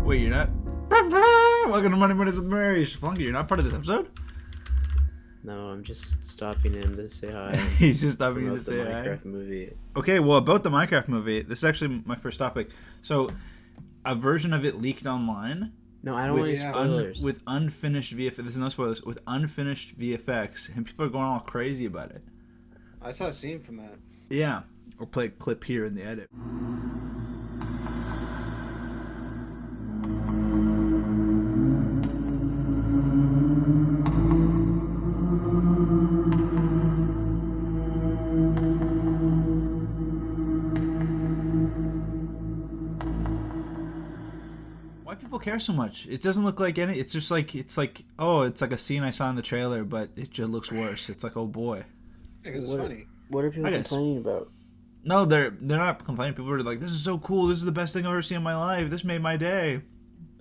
Wait, you're not? Welcome to Money Minutes with Mary. Shaflonka, you're not part of this episode? No, I'm just stopping in to say hi. He's just stopping in to the say hi. Minecraft movie. Okay, well, about the Minecraft movie, this is actually my first topic. So, a version of it leaked online. No, I don't want any spoilers. With unfinished VFX. This is no spoilers. With unfinished VFX, and people are going all crazy about it. I saw a scene from that. Yeah. We'll play a clip here in the edit. Why people care so much? It doesn't look like any. It's just like it's like a scene I saw in the trailer, but it just looks worse. It's like, oh boy. Yeah, because it's funny. What are people complaining about? No, they're not complaining. People are like, "This is so cool. This is the best thing I've ever seen in my life. This made my day."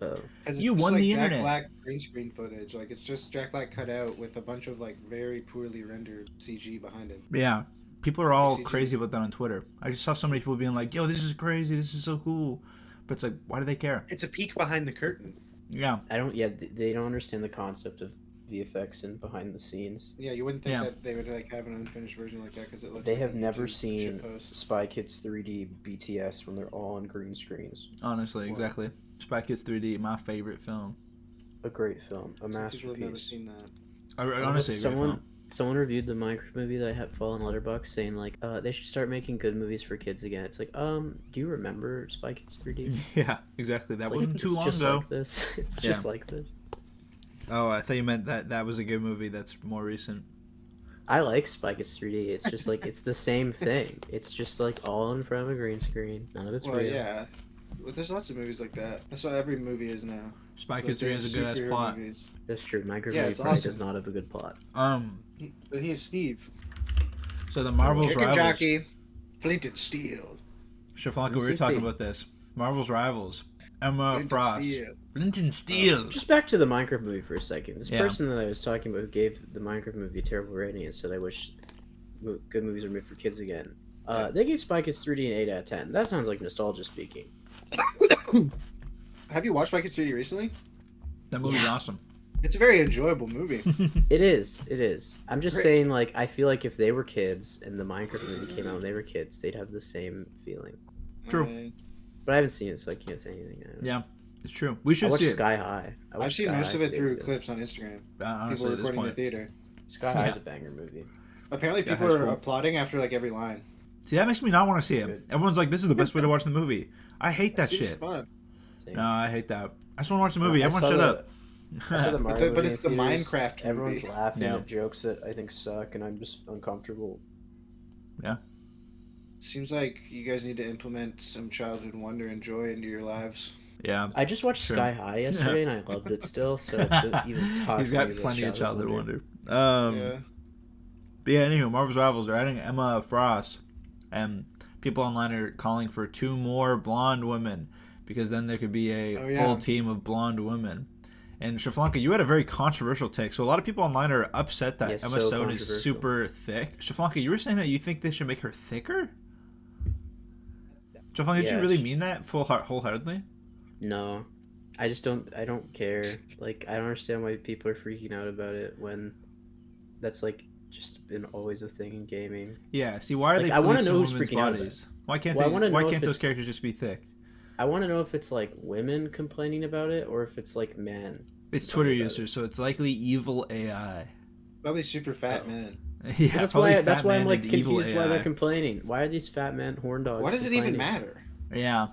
Oh, you won the Jack internet. Black green screen footage. Like it's just Jack Black cut out with a bunch of like very poorly rendered CG behind him. Yeah, people are all crazy about that on Twitter. I just saw so many people being like, "Yo, this is crazy. This is so cool," but it's like, why do they care? It's a peek behind the curtain. Yeah, I don't. Yeah, they don't understand the concept of VFX and behind the scenes. Yeah, you wouldn't think that they would like have an unfinished version like that because it looks. They like have never YouTube seen shitpost. Spy Kids 3D BTS when they're all on green screens. honestly, exactly. Spy Kids 3D, my favorite film. A great film, a Some masterpiece. people have never seen that. Honestly, a great film. Someone reviewed the Minecraft movie that I had fallen Letterboxd saying like, they should start making good movies for kids again. It's like, do you remember Spy Kids 3D? Yeah, exactly. That wasn't too long just ago. Like this. It's just like this. Oh, I thought you meant that was a good movie that's more recent. I like Spy Kids 3D. It's just like it's the same thing. It's just like all in front of a green screen. None of it's real. Yeah. Well, there's lots of movies like that. That's what every movie is now. Spy Kids 3 has a good ass Superhero plot. movies. That's true. Minecraft Yeah, movie it's probably awesome. does not have a good plot. But he is Steve. So the Marvel's Chicken Rivals. Jockey, Flint and Steel. Shaflonka, we were talking about this. Marvel's Rivals. Emma Flint and Frost. Steel. Flint and Steel. Just back to the Minecraft movie for a second. This Yeah. person that I was talking about who gave the Minecraft movie a terrible rating and said, I wish good movies were made for kids again. They gave Spy Kids 3D an 8 out of 10. That sounds like nostalgia speaking. Have you watched Spy Kids 3D recently? That movie's awesome. It's a very enjoyable movie. It is. It is. I'm just Great. saying, like, I feel like if they were kids and the Minecraft movie came out when they were kids, they'd have the same feeling. True. But I haven't seen it, so I can't say anything. Yeah, it's true. We I should watched see it. Sky High. I've seen most of it through clips on Instagram. Honestly, People at this recording in the point. theater. Sky High is a banger movie. Apparently, Yeah, people High's are cool. applauding after like every line. See, that makes me not want to see it. Good. Everyone's like, this is the best way to watch the movie. I hate that Seems shit. fun. No, I hate that. I just want to watch the movie. I Everyone saw shut the- up. I saw the Mario But movie it's in the theaters. Minecraft movie. Everyone's laughing Yeah. at jokes that I think suck, and I'm just uncomfortable. Seems like you guys need to implement some childhood wonder and joy into your lives. Yeah. I just watched Sure. Sky High yesterday, and I loved it still. So it doesn't even talk He's to got me about plenty of childhood wonder. Yeah. But yeah, anywho, Marvel's Rivals, they're adding Emma Frost. And people online are calling for 2 more blonde women because then there could be a full team of blonde women. And Shaflonka, you had a very controversial take. So a lot of people online are upset that Emma so Stone is controversial. super thick. Shaflonka, you were saying that you think they should make her thicker? Shaflonka, did you Yeah. really mean that wholeheartedly? No, I just don't. I don't care. Like, I don't understand why people are freaking out about it when that's like just been always a thing in gaming. Yeah. See, why are Like, they I wanna policing know who's women's freaking out about bodies? Why can't Well, I wanna Why know if can't those it's- characters just be thick? I want to know if it's like women complaining about it or if it's like men. It's Twitter complaining about users, so it's likely evil AI. Probably super fat Oh. man. Yeah, That's probably why. fat That's why I'm man like and evil confused why AI. they're complaining. Why are these fat men horn dogs? Why does it even complaining? matter? Yeah.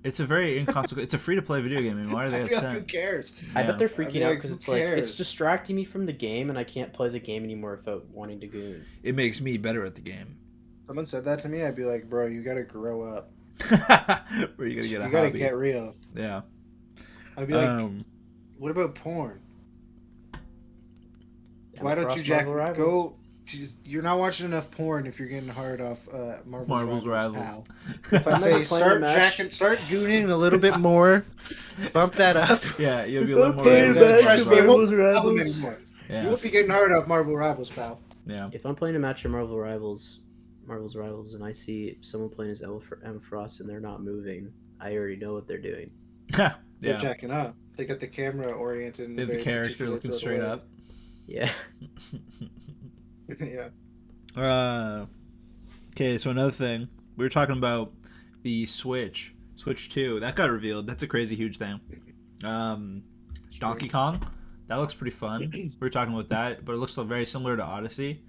It's a very inconsequential. It's a free-to-play video game. I mean, why are they I feel like, who upset? cares? I Yeah. bet they're I freaking mean, out like, because who it's like it's cares? distracting me from the game and I can't play the game anymore without wanting to goon. It makes me better at the game. Someone said that to me, I'd be like, bro, you gotta grow up. Where you gotta get a You gotta hobby. get real. Yeah. I'd be like, what about porn? Why don't you, Jack, go... You're not watching enough porn if you're getting hard off Marvel's Rivals, pal. If I I'm say not playing a start match- jacking, start gooning a little bit more, bump that up. Yeah, you'll be a If little I'm more. playing into a match Trust of me, it won't Marvel's be a problem Rivals. anymore. You Yeah. won't be getting hard off Marvel Rivals, pal. Yeah. If I'm playing a match of Marvel's Rivals, and I see someone playing as Emma Frost and they're not moving, I already know what they're doing. They're jacking up. They got the camera oriented. They have the character looking straight up. Yeah. Yeah. Okay, so another thing. We were talking about the Switch 2. That got revealed. That's a crazy huge thing. Donkey Kong. That looks pretty fun. We were talking about that, but it looks very similar to Odyssey.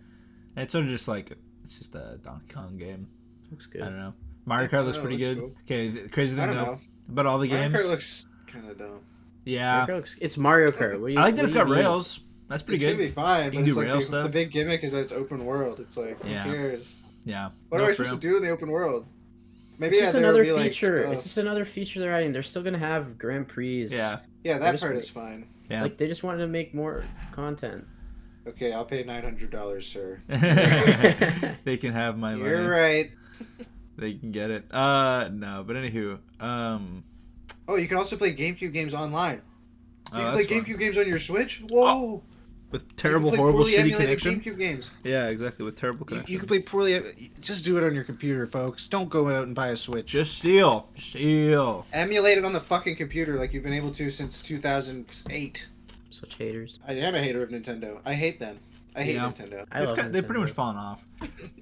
And it's sort of just like, it's just a Donkey Kong game. Looks good. I don't know. Mario Kart looks pretty good. Cool. Okay, the crazy thing though about all the games. Mario Kart looks kind of dumb. Yeah. It's Mario Kart. I like that it's got rails. That's pretty good. It's gonna be fine. You can do rail stuff. The big gimmick is that it's open world. It's like, who cares? Yeah. What am I supposed to do in the open world? Maybe it's just another feature. It's just another feature they're adding. They're still gonna have Grand Prix. Yeah. Yeah, that part is fine. Yeah. Like they just wanted to make more content. Okay, I'll pay $900, sir. They can have my money. You're right. They can get it. No, but anywho. Oh, you can also play GameCube games online. You can play GameCube games on your Switch? Whoa! Oh, with terrible, horrible, shitty connection? GameCube games. Yeah, exactly, with terrible connection. You can play poorly... Just do it on your computer, folks. Don't go out and buy a Switch. Just steal. Steal. Emulate it on the fucking computer like you've been able to since 2008. Such haters. I am a hater of Nintendo. I hate them. I hate Nintendo. They've pretty much fallen off.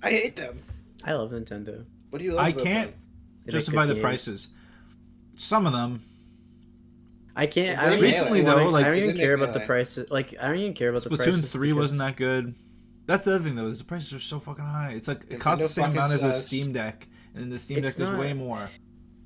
I hate them. I love Nintendo. What do you love about can't justify the prices. Some of them. I can't. I don't even care about the prices. Like, I don't even care about the prices. Splatoon 3 wasn't that good. That's the other thing, though, is the prices are so fucking high. It's like, it costs the same amount as a Steam Deck, and the Steam Deck is way more.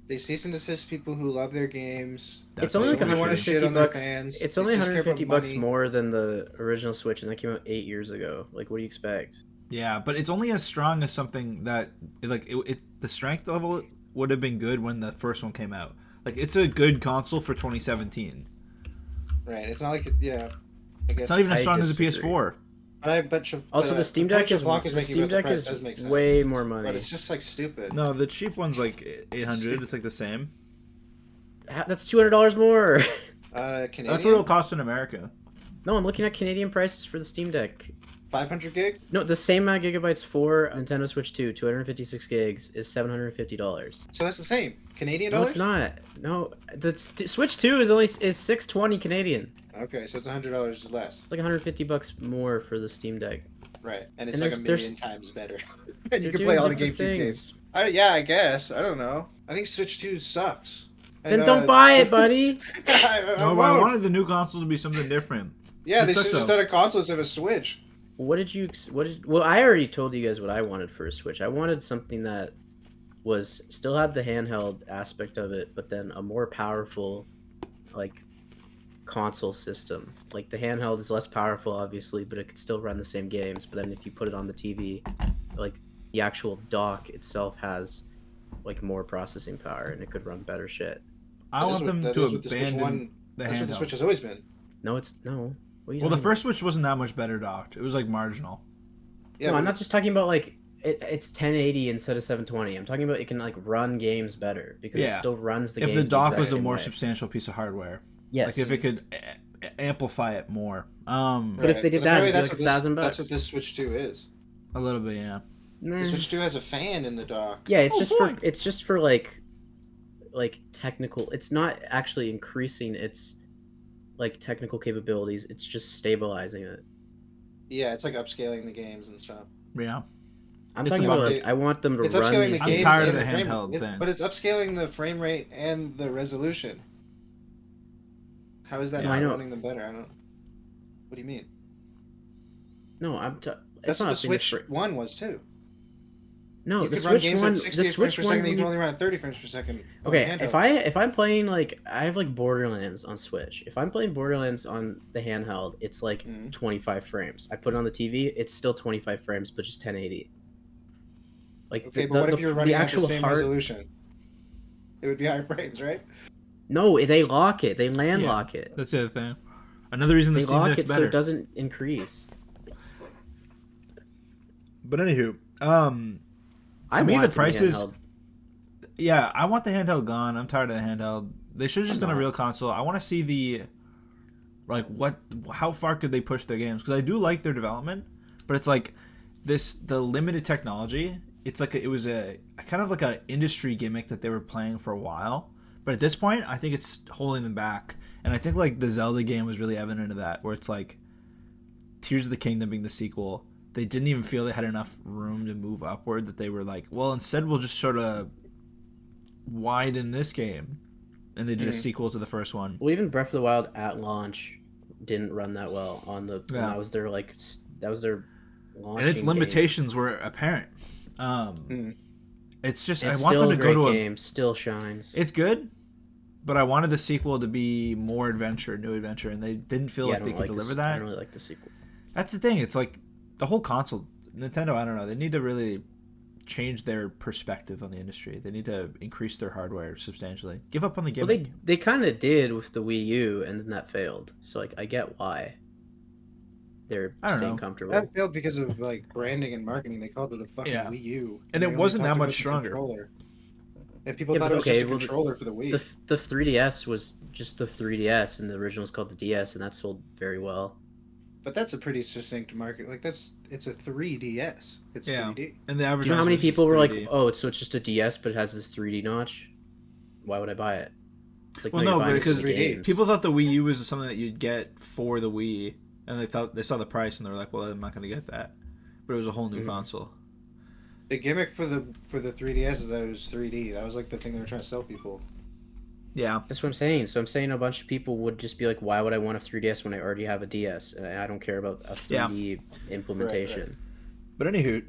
They cease and desist people who love their games. It's only like $150. It's only $150 more than the original Switch, and that came out 8 years ago. Like, what do you expect? Yeah, but it's only as strong as something that, like, the strength level would have been good when the first one came out. Like, it's a good console for 2017. Right. It's not like I guess it's not even as strong as a PS4. But I bet also the Steam Deck is way more money. But it's just like stupid. No, the cheap one's like $800. It's like the same. That's $200 more. Canadian? That's what it'll cost in America. No, I'm looking at Canadian prices for the Steam Deck. 500 gig? No, the same amount of gigabytes for Nintendo Switch 2, 256 gigs, is $750. So that's the same. Canadian dollars? No, it's not. No, the Switch 2 is $620 Canadian. Okay, so it's $100 less. It's like $150 more for the Steam Deck. Right, and it's like a million times better. And you can play all the GameCube games. Yeah, I guess. I don't know. I think Switch 2 sucks. Then don't buy it, buddy. I wanted the new console to be something different. Yeah, they should have just done a console instead of a Switch. Well, I already told you guys what I wanted for a Switch. I wanted something that still had the handheld aspect of it, but then a more powerful, like, console system. Like, the handheld is less powerful, obviously, but it could still run the same games. But then if you put it on the TV, like, the actual dock itself has, like, more processing power, and it could run better shit. I want them to abandon the handheld. That's what the Switch has always been. No. Well, the first Switch wasn't that much better docked. It was, like, marginal. Yeah, no, I'm not just talking about, like, it's 1080 instead of 720. I'm talking about it can, like, run games better, because it still runs the games. If the dock was a more substantial piece of hardware. Yes. Like, if it could amplify it more. But if they did that, it'd be like $1,000. That's what this Switch 2 is. A little bit, yeah. The Switch 2 has a fan in the dock. Yeah, it's just for like technical. It's not actually increasing its like technical capabilities. It's just stabilizing it. Yeah, it's like upscaling the games and stuff. Yeah. I'm talking about like, I want them to it's run upscaling these the games. I'm tired of the handheld thing. But it's upscaling the frame rate and the resolution. How is that not running them better? I don't. What do you mean? No, that's what the Switch 1 was too. No, you the could Switch run games one, at 60 frames per second. You can only run at 30 frames per second. Okay, if I'm playing like I have like Borderlands on Switch. If I'm playing Borderlands on the handheld, it's like 25 frames. I put it on the TV, it's still 25 frames, but just 1080. Like okay, but what if you're running at the same resolution? It would be higher frames, right? No, they lock it. They lock it. That's the other thing. Another reason the Steam Deck's better. So it doesn't increase. But anywho, to me the prices. Yeah, I want the handheld gone. I'm tired of the handheld. They should have just done a real console. I want to see the, like, how far could they push their games? Because I do like their development, but it's like the limited technology. It's like it was a kind of like an industry gimmick that they were playing for a while. But But at this point, I think it's holding them back. And I think like the Zelda game was really evident of that, where it's like Tears of the Kingdom being the sequel, they didn't even feel they had enough room to move upward, that they were like, well, instead we'll just sort of widen this game. And they did a sequel to the first one. Well, even Breath of the Wild at launch didn't run that well on the. Yeah. That was their launch. And its limitations were apparent. It's just it's I want them to go to a game. Still shines. It's good, but I wanted the sequel to be more adventure, new adventure, and they didn't feel like they could deliver that. I don't really like the sequel. That's the thing. It's like the whole console, Nintendo. I don't know. They need to really change their perspective on the industry. They need to increase their hardware substantially. Give up on the gimmick. Well, they kind of did with the Wii U, and then that failed. So like, I get why they're staying comfortable. That failed because of like branding and marketing. They called it a fucking Wii U, and it wasn't that much stronger. And people thought it was just a controller for the Wii. The 3DS was just the 3DS, and the original was called the DS, and that sold very well. But that's a pretty succinct market. Like it's a 3DS. It's 3D. And the average. Do you know how many people were like, "Oh, so it's just a DS, but it has this 3D notch? Why would I buy it?" It's like, well, no, because people thought the Wii U was something that you'd get for the Wii, and they saw the price and they were like, "Well, I'm not going to get that." But it was a whole new console. The gimmick for the 3DS is that it was 3D. That was like the thing they were trying to sell people. Yeah, that's what I'm saying. So I'm saying a bunch of people would just be like, "Why would I want a 3DS when I already have a DS?" And I don't care about a 3D implementation. Right. But anywho,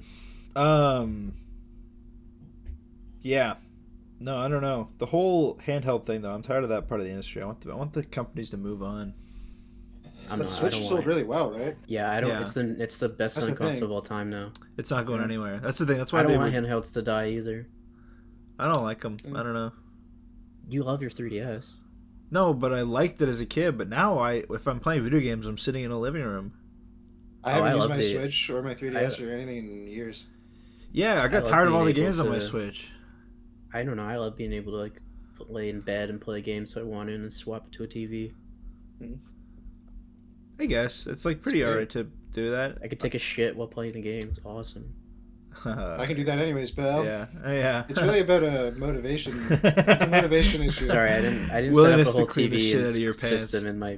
yeah, no, I don't know. The whole handheld thing, though, I'm tired of that part of the industry. I want the companies to move on. The Switch sold really well, right? Yeah, I don't. Yeah. It's the best selling console of all time now. It's not going anywhere. That's the thing. That's why I don't want handhelds to die either. I don't like them. I don't know. You love your 3DS. No, but I liked it as a kid. But now, if I'm playing video games, I'm sitting in a living room. I haven't used my Switch or my 3DS or anything in years. Yeah, I got tired of all the games on my Switch. I don't know. I love being able to like lay in bed and play games so I want in and swap it to a TV. I guess it's like pretty alright to do that. I could take a shit while playing the game. It's awesome. I can do that anyways, pal. Yeah. It's really about a motivation. It's a motivation issue. Sorry, I didn't set up a whole TV system in my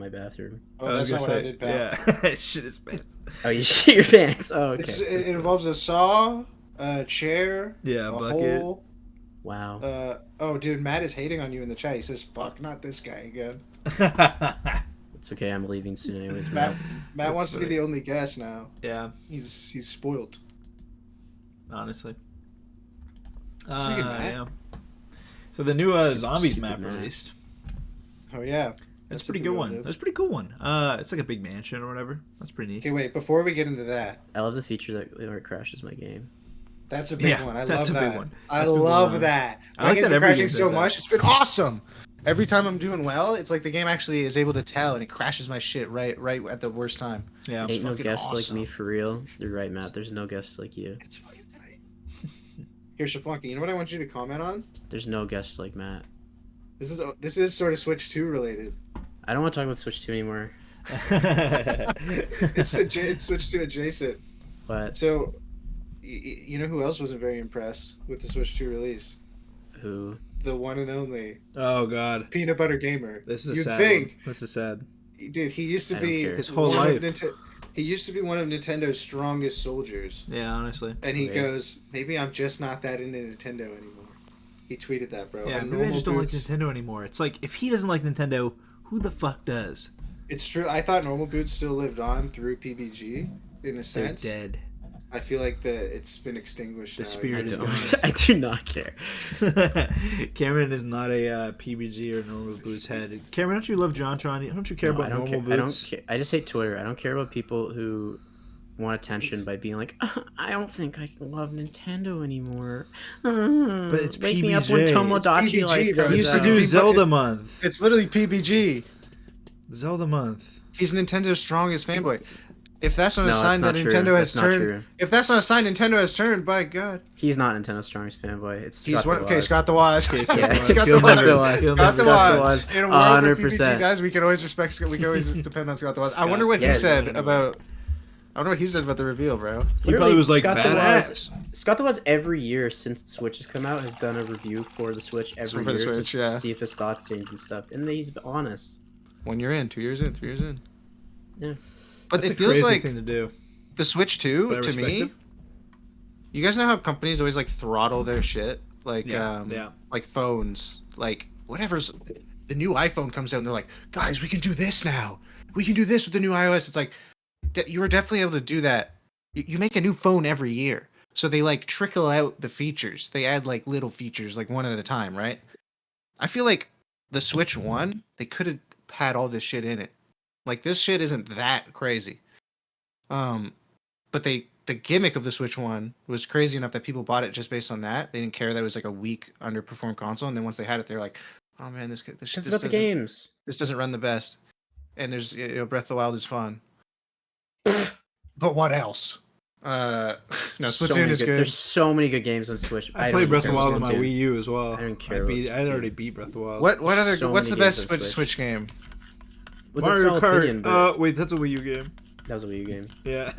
bathroom. Oh, that's not what I did, pal. Yeah, shit his pants. Oh, you shit your pants. Oh, okay. It involves a saw, a chair, a bucket. Hole. Wow. Oh, dude, Matt is hating on you in the chat. He says, "Fuck, not this guy again." It's okay. I'm leaving soon, anyways. Matt wants to be the only guest now. Yeah. He's spoiled. Honestly. Yeah. So the new zombies map released. Oh yeah. That's a pretty good one. That's a pretty cool one. It's like a big mansion or whatever. That's pretty neat. Okay, wait. Before we get into that, I love the feature that where it crashes my game. That's a big one. I love that. Big one. I love that. I like that every crashing so much. It's been awesome. Every time I'm doing well, it's like the game actually is able to tell, and it crashes my shit right at the worst time. Yeah, ain't no guest like me for real. You're right, Matt. There's no guest like you. It's fucking tight. Here, Shaflonka, you know what I want you to comment on? There's no guest like Matt. This is sort of Switch 2 related. I don't want to talk about Switch 2 anymore. It's Switch 2 adjacent. What? So, you know who else wasn't very impressed with the Switch 2 release? Who? The one and only. Oh God. Peanut Butter Gamer. This is sad. This is sad. Dude, he used to be his whole life. He used to be one of Nintendo's strongest soldiers. Yeah, honestly. And he goes, maybe I'm just not that into Nintendo anymore. He tweeted that, bro. Yeah, maybe I just don't like Nintendo anymore. It's like, if he doesn't like Nintendo, who the fuck does? It's true. I thought Normal Boots still lived on through PBG, in a sense. They're dead. I feel like it's been extinguished. The spirit is gone. I do not care. Cameron is not a PBG or Normal Boots head. Cameron, don't you love JonTron? Don't you care about Normal Boots? I don't care. I just hate Twitter. I don't care about people who want attention by being like, I don't think I can love Nintendo anymore. But it's Wake PBG. Me up when Tomodachi PBG, Life bro. He used to do Zelda Month. It's literally PBG. Zelda Month. He's Nintendo's strongest fanboy. If that's not a sign that Nintendo has turned, by God, he's not Nintendo's strongest fanboy. It's Scott the Wise. Scott the Wise. In a world of PBG guys, we can always depend on Scott the Wise. I wonder what he said about I don't know what he said about the reveal, bro. He probably was like, badass. Scott the Woz every year since the Switch has come out has done a review for the Switch every year to see if his thoughts change and stuff. And he's honest. 1 year in, 2 years in, 3 years in. Yeah. But That's it feels crazy like thing to do. The Switch 2, to me, you guys know how companies always like throttle their shit? Like, like phones, like whatever's the new iPhone comes out and they're like, guys, we can do this now. We can do this with the new iOS. It's like, you were definitely able to do that. You make a new phone every year. So they like trickle out the features. They add like little features, like one at a time, right? I feel like the Switch 1, they could have had all this shit in it. Like this shit isn't that crazy. But the gimmick of the Switch 1 was crazy enough that people bought it just based on that. They didn't care that it was like a weak, underperformed console. And then once they had it, they're like, oh man, this about the games. This doesn't run the best. And there's, Breath of the Wild is fun. But what else? No, Splatoon is good. There's so many good games on Switch. I played Breath of the Wild on my Wii U as well. I don't care. I already beat Breath of the Wild. What's the best Switch game? Mario Kart. Wait, that's a Wii U game. That was a Wii U game. Yeah.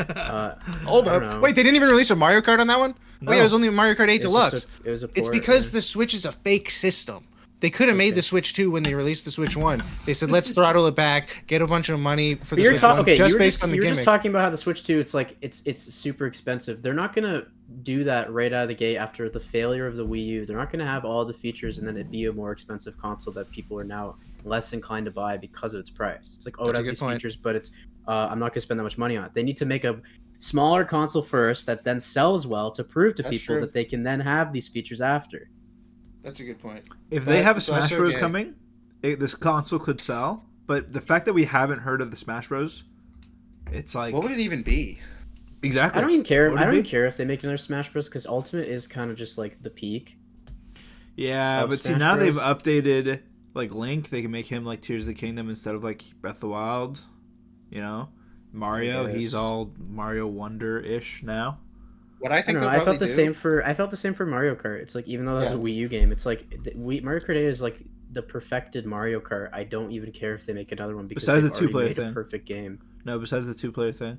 Hold up. Wait, they didn't even release a Mario Kart on that one? No. Oh yeah, it was only Mario Kart 8 Deluxe. It's because the Switch is a fake system. They could have made the Switch 2 when they released the Switch 1. They said, let's throttle it back, get a bunch of money for the Switch 1, just based on the gimmick. You were just talking about how the Switch 2, it's like, it's super expensive. They're not going to do that right out of the gate after the failure of the Wii U. They're not going to have all the features and then it be a more expensive console that people are now less inclined to buy because of its price. It's like, it has these features, but it's I'm not going to spend that much money on it. They need to make a smaller console first that then sells well to prove to people that they can then have these features after. That's a good point. If they have a Smash Bros. Coming, this console could sell. But the fact that we haven't heard of the Smash Bros., it's like... What would it even be? Exactly. I don't even care. I don't even care if they make another Smash Bros. Because Ultimate is kind of just like the peak. Yeah, but see, now they've updated like Link. They can make him like Tears of the Kingdom instead of like Breath of the Wild. You know? Mario, he's all Mario Wonder-ish now. What I think I felt the same for Mario Kart. It's like, even though that's a Wii U game, it's like Mario Kart 8 is like the perfected Mario Kart. I don't even care if they make another one because besides the 2-player thing, a perfect game. No, besides the 2-player thing.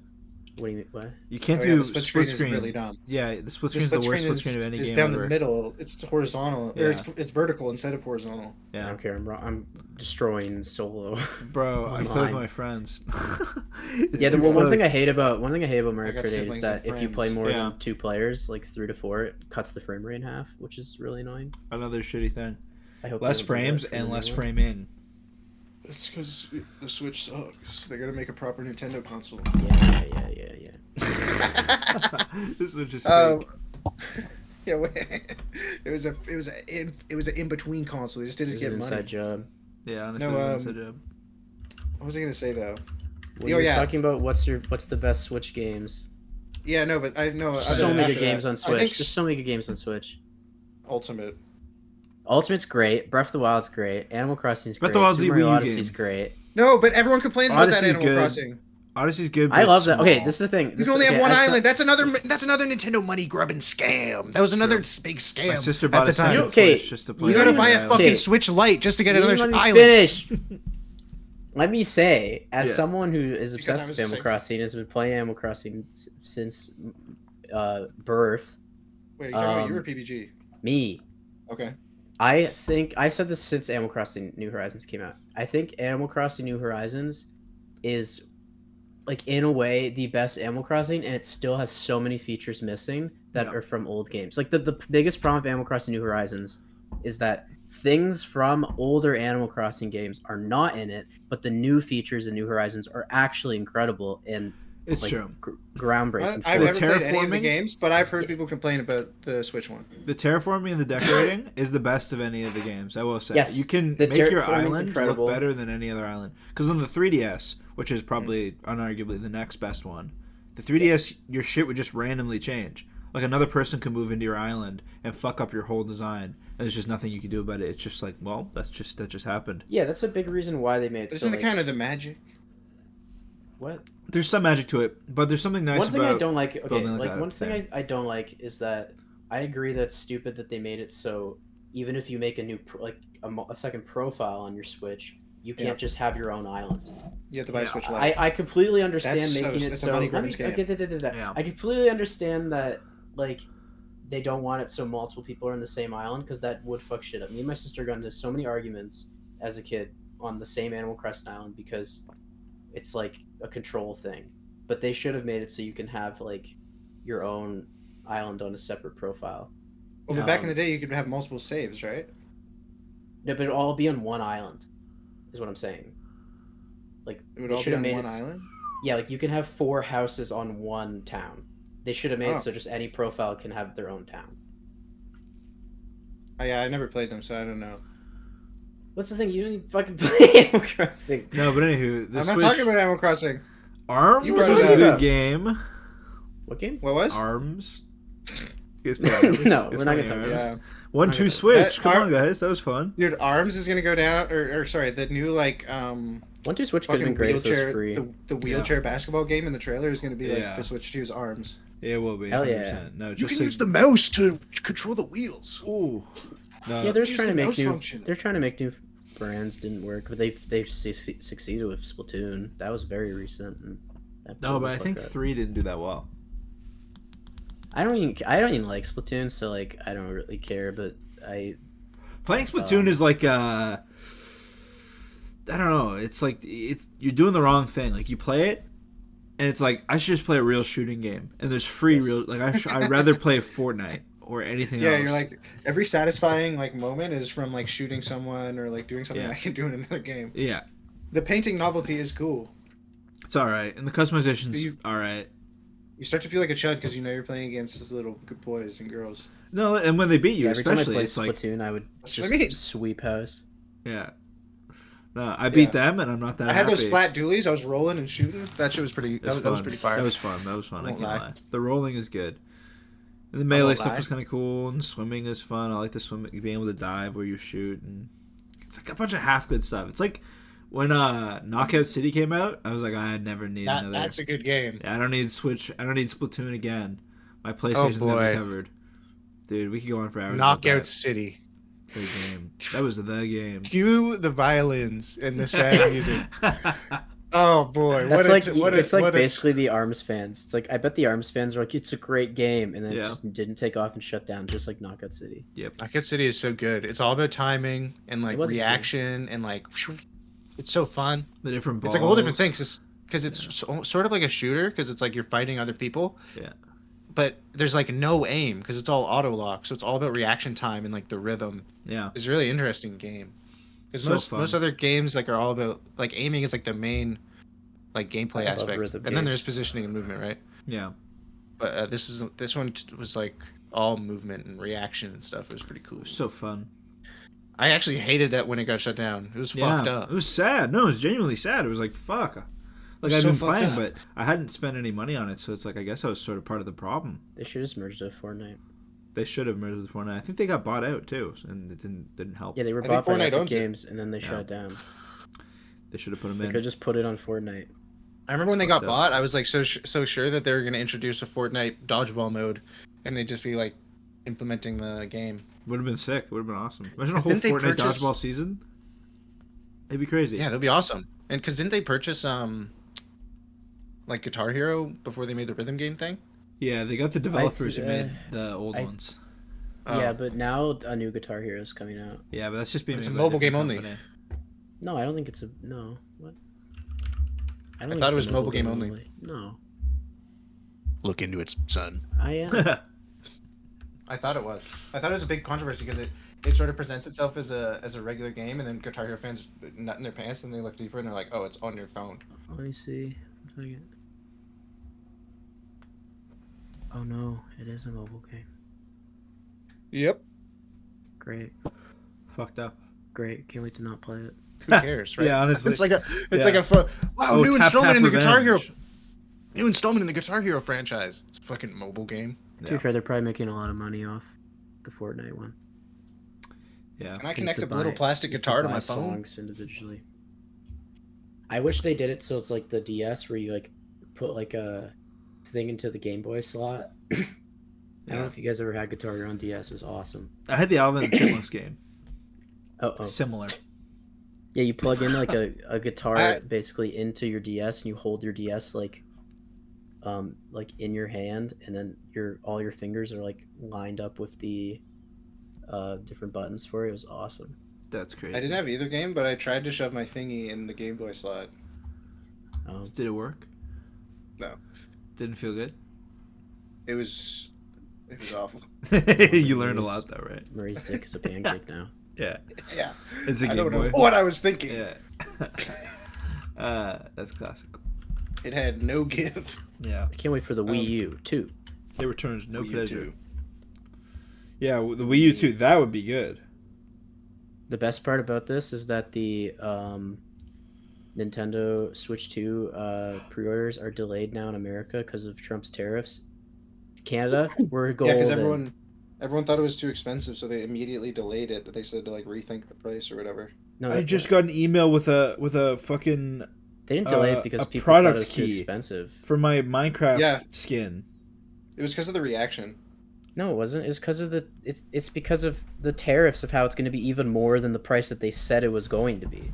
What do you mean? What? You can't do split screen. Is really dumb. Yeah, the split screen is the worst split screen of any game. It's down the middle. It's horizontal. Yeah. Or it's vertical instead of horizontal. Yeah. I don't care. I'm destroying solo. Bro, I play with my friends. One thing I hate about Mario Kart 8 is that if you play more than 2 players, like 3 to 4, it cuts the frame rate in half, which is really annoying. Another shitty thing. I hope less frames and less framing. It's because the Switch sucks. They gotta make a proper Nintendo console. Yeah. This was just fake. Yeah, it was an in between console. They just didn't get money. Inside job. Yeah, honestly, inside job. What was I gonna say though? You're talking about what's the best Switch games? Yeah, no, but I know so many good games on Switch. There's so many good games on Switch. Ultimate's great. Breath of the Wild's great. Animal Crossing's great. Super Mario Odyssey's great. No, but everyone complains about that Animal Crossing. Odyssey's good. I love that. Okay, this is the thing. You can only have one island. That's another Nintendo money grubbing scam. That was another big scam. My sister bought a second Switch just to play. You gotta buy a fucking Switch Lite just to get another island. Finish. Let me say, as someone who is obsessed with Animal Crossing, has been playing Animal Crossing since birth. Wait, are you talking about you or PBG? Me. Okay. I think I've said this since Animal Crossing New Horizons came out. I think Animal Crossing New Horizons is, like, in a way, the best Animal Crossing, and it still has so many features missing that are from old games. Like, the biggest problem with Animal Crossing New Horizons is that things from older Animal Crossing games are not in it, but the new features in New Horizons are actually incredible and it's true. Groundbreaking. I've never played any of the games, but I've heard people complain about the Switch one. The terraforming and the decorating is the best of any of the games, I will say. Yes, you can make your island look better than any other island. Because on the 3DS, which is probably unarguably the next best one, the 3DS, your shit would just randomly change. Like, another person could move into your island and fuck up your whole design, and there's just nothing you can do about it. It's just like, well, that just happened. Yeah, that's a big reason why they made it. Isn't it kind of the magic? What? There's some magic to it, but there's something nice about... One thing I don't like... Okay, like, one thing I don't like is that I agree that it's stupid that they made it so even if you make a new... a second profile on your Switch, you can't just have your own island. You have to buy a Switch Lite. I completely understand making it it's so. a money grabbing scam. Okay, I completely understand that, like, they don't want it so multiple people are in the same island, because that would fuck shit up. Me and my sister got into so many arguments as a kid on the same Animal Crossing island because it's like a control thing. But they should have made it so you can have like your own island on a separate profile. Well, but back in the day, you could have multiple saves, right? No, but it'd all be on one island, is what I'm saying. Like, it would all be on one island? Yeah, like you can have 4 houses on one town. They should have made it so just any profile can have their own town. Oh, yeah, I never played them, so I don't know. What's the thing? You didn't fucking play Animal Crossing. No, but anywho, I'm not talking about Animal Crossing. ARMS was a good game. What game? What was? ARMS. No, we're not gonna talk about this. 1-2 Switch. Come on, guys, that was fun. Dude, ARMS is gonna go down, or sorry, the new like 1-2 Switch could have been great if it was free. The wheelchair basketball game in the trailer is gonna be like the Switch 2's ARMS. Yeah, it will be. Hell yeah! No, you can use the mouse to control the wheels. Ooh. No. Yeah, they're trying to make new. They're trying to make new brands. Didn't work, but they've succeeded with Splatoon. That was very recent. And no, but I think 3 didn't do that well. I don't even like Splatoon, so like I don't really care. But playing Splatoon is like I don't know. It's like you're doing the wrong thing. Like you play it, and it's like I should just play a real shooting game. And there's free real. Like I'd rather play Fortnite or anything else. Yeah, you're like every satisfying like moment is from like shooting someone or like doing something I can do in another game. Yeah, the painting novelty is cool. It's all right, and the customization's all right. You start to feel like a chud because you know you're playing against these little good boys and girls. No, and when they beat you, every especially, time I it's Splatoon, like I would just sweep house. Yeah. No, I beat them, and I'm not that. I had happy. those splat dualies. I was rolling and shooting. That shit was pretty. That was pretty fire. That was fun. I can't lie. The rolling is good. And the melee stuff was kind of cool, and swimming is fun. I like the swimming, being able to dive where you shoot, and it's like a bunch of half good stuff. It's like when Knockout City came out, I was like, I never need another. That's a good game. Yeah, I don't need Switch. I don't need Splatoon again. My PlayStation's got me covered. Dude, we could go on for hours. Knockout City. The game. That was the game. Cue the violins and the sad music. Oh boy, that's basically the ARMS fans. It's like I bet the ARMS fans are like, it's a great game, and then it just didn't take off and shut down, just like Knockout City. Yep, Knockout City is so good. It's all about timing and like reaction and like, it's so fun. The different balls. It's like a whole different thing because it's sort of like a shooter because it's like you're fighting other people. Yeah. But there's like no aim because it's all auto lock, so it's all about reaction time and like the rhythm. Yeah, it's a really interesting game. Because most other games like are all about like aiming is like the main like gameplay aspect, and then there's positioning and movement, right? Yeah. But this one was like all movement and reaction and stuff. It was pretty cool. It was so fun. I actually hated that when it got shut down. It was fucked up. It was sad. No, it was genuinely sad. It was like fuck. Like I've been playing, but I hadn't spent any money on it, so it's like I guess I was sort of part of the problem. They should have merged with Fortnite. They should have merged with Fortnite. I think they got bought out too, and it didn't help. Yeah, they were bought by Epic Games, and then they shut it down. They should have put them in. They could just put it on Fortnite. I remember when they got bought, I was like so sure that they were going to introduce a Fortnite dodgeball mode, and they'd just be like implementing the game. Would have been sick. Would have been awesome. Imagine a whole Fortnite dodgeball season. It'd be crazy. Yeah, that'd be awesome. And because didn't they purchase like Guitar Hero before they made the rhythm game thing? Yeah, they got the developers who made the old ones. Yeah, but now a new Guitar Hero is coming out. Yeah, but that's just being a mobile game only. No, I don't think it's a What? I thought it was mobile game only. No. Look into it, son. I am. I thought it was. I thought it was a big controversy because it sort of presents itself as a regular game, and then Guitar Hero fans nut in their pants, and they look deeper, and they're like, oh, it's on your phone. Let me see. Oh no, it is a mobile game. Yep. Great. Fucked up. Great. Can't wait to not play it. Who cares, right? Yeah, honestly. It's like a wow, new installment in the Guitar Hero. New installment in the Guitar Hero franchise. It's a fucking mobile game. To be fair, they're probably making a lot of money off the Fortnite one. Yeah. Can I connect a little plastic guitar to my phone? Songs individually. I wish they did it so it's like the DS where you like put like a thing into the Game Boy slot. I don't know if you guys ever had Guitar Hero on DS. It was awesome. I had the Alvin and Chipmunks game. Oh. Similar. Yeah, you plug in like a guitar basically into your DS, and you hold your DS like in your hand, and then all your fingers are like lined up with the different buttons for it. It was awesome. That's crazy. I didn't have either game, but I tried to shove my thingy in the Game Boy slot. Did it work? No. Didn't feel good? It was awful. You learned a lot though, right? Murray's dick is a pancake now. Yeah. It's a Game Boy. I don't know what I was thinking. Yeah. That's classic. It had no give. Yeah. I can't wait for the Wii U 2. It returns no Wii pleasure. U 2. Yeah, the Wii U 2, that would be good. The best part about this is that the Nintendo Switch 2 pre-orders are delayed now in America because of Trump's tariffs. Canada, we're golden. Yeah, because everyone thought it was too expensive, so they immediately delayed it. They said to like rethink the price or whatever. No, I just got an email with a fucking. They didn't delay it because people thought it was too expensive. For my Minecraft skin. It was because of the reaction. No, it wasn't. It's because of it's because of the tariffs of how it's going to be even more than the price that they said it was going to be.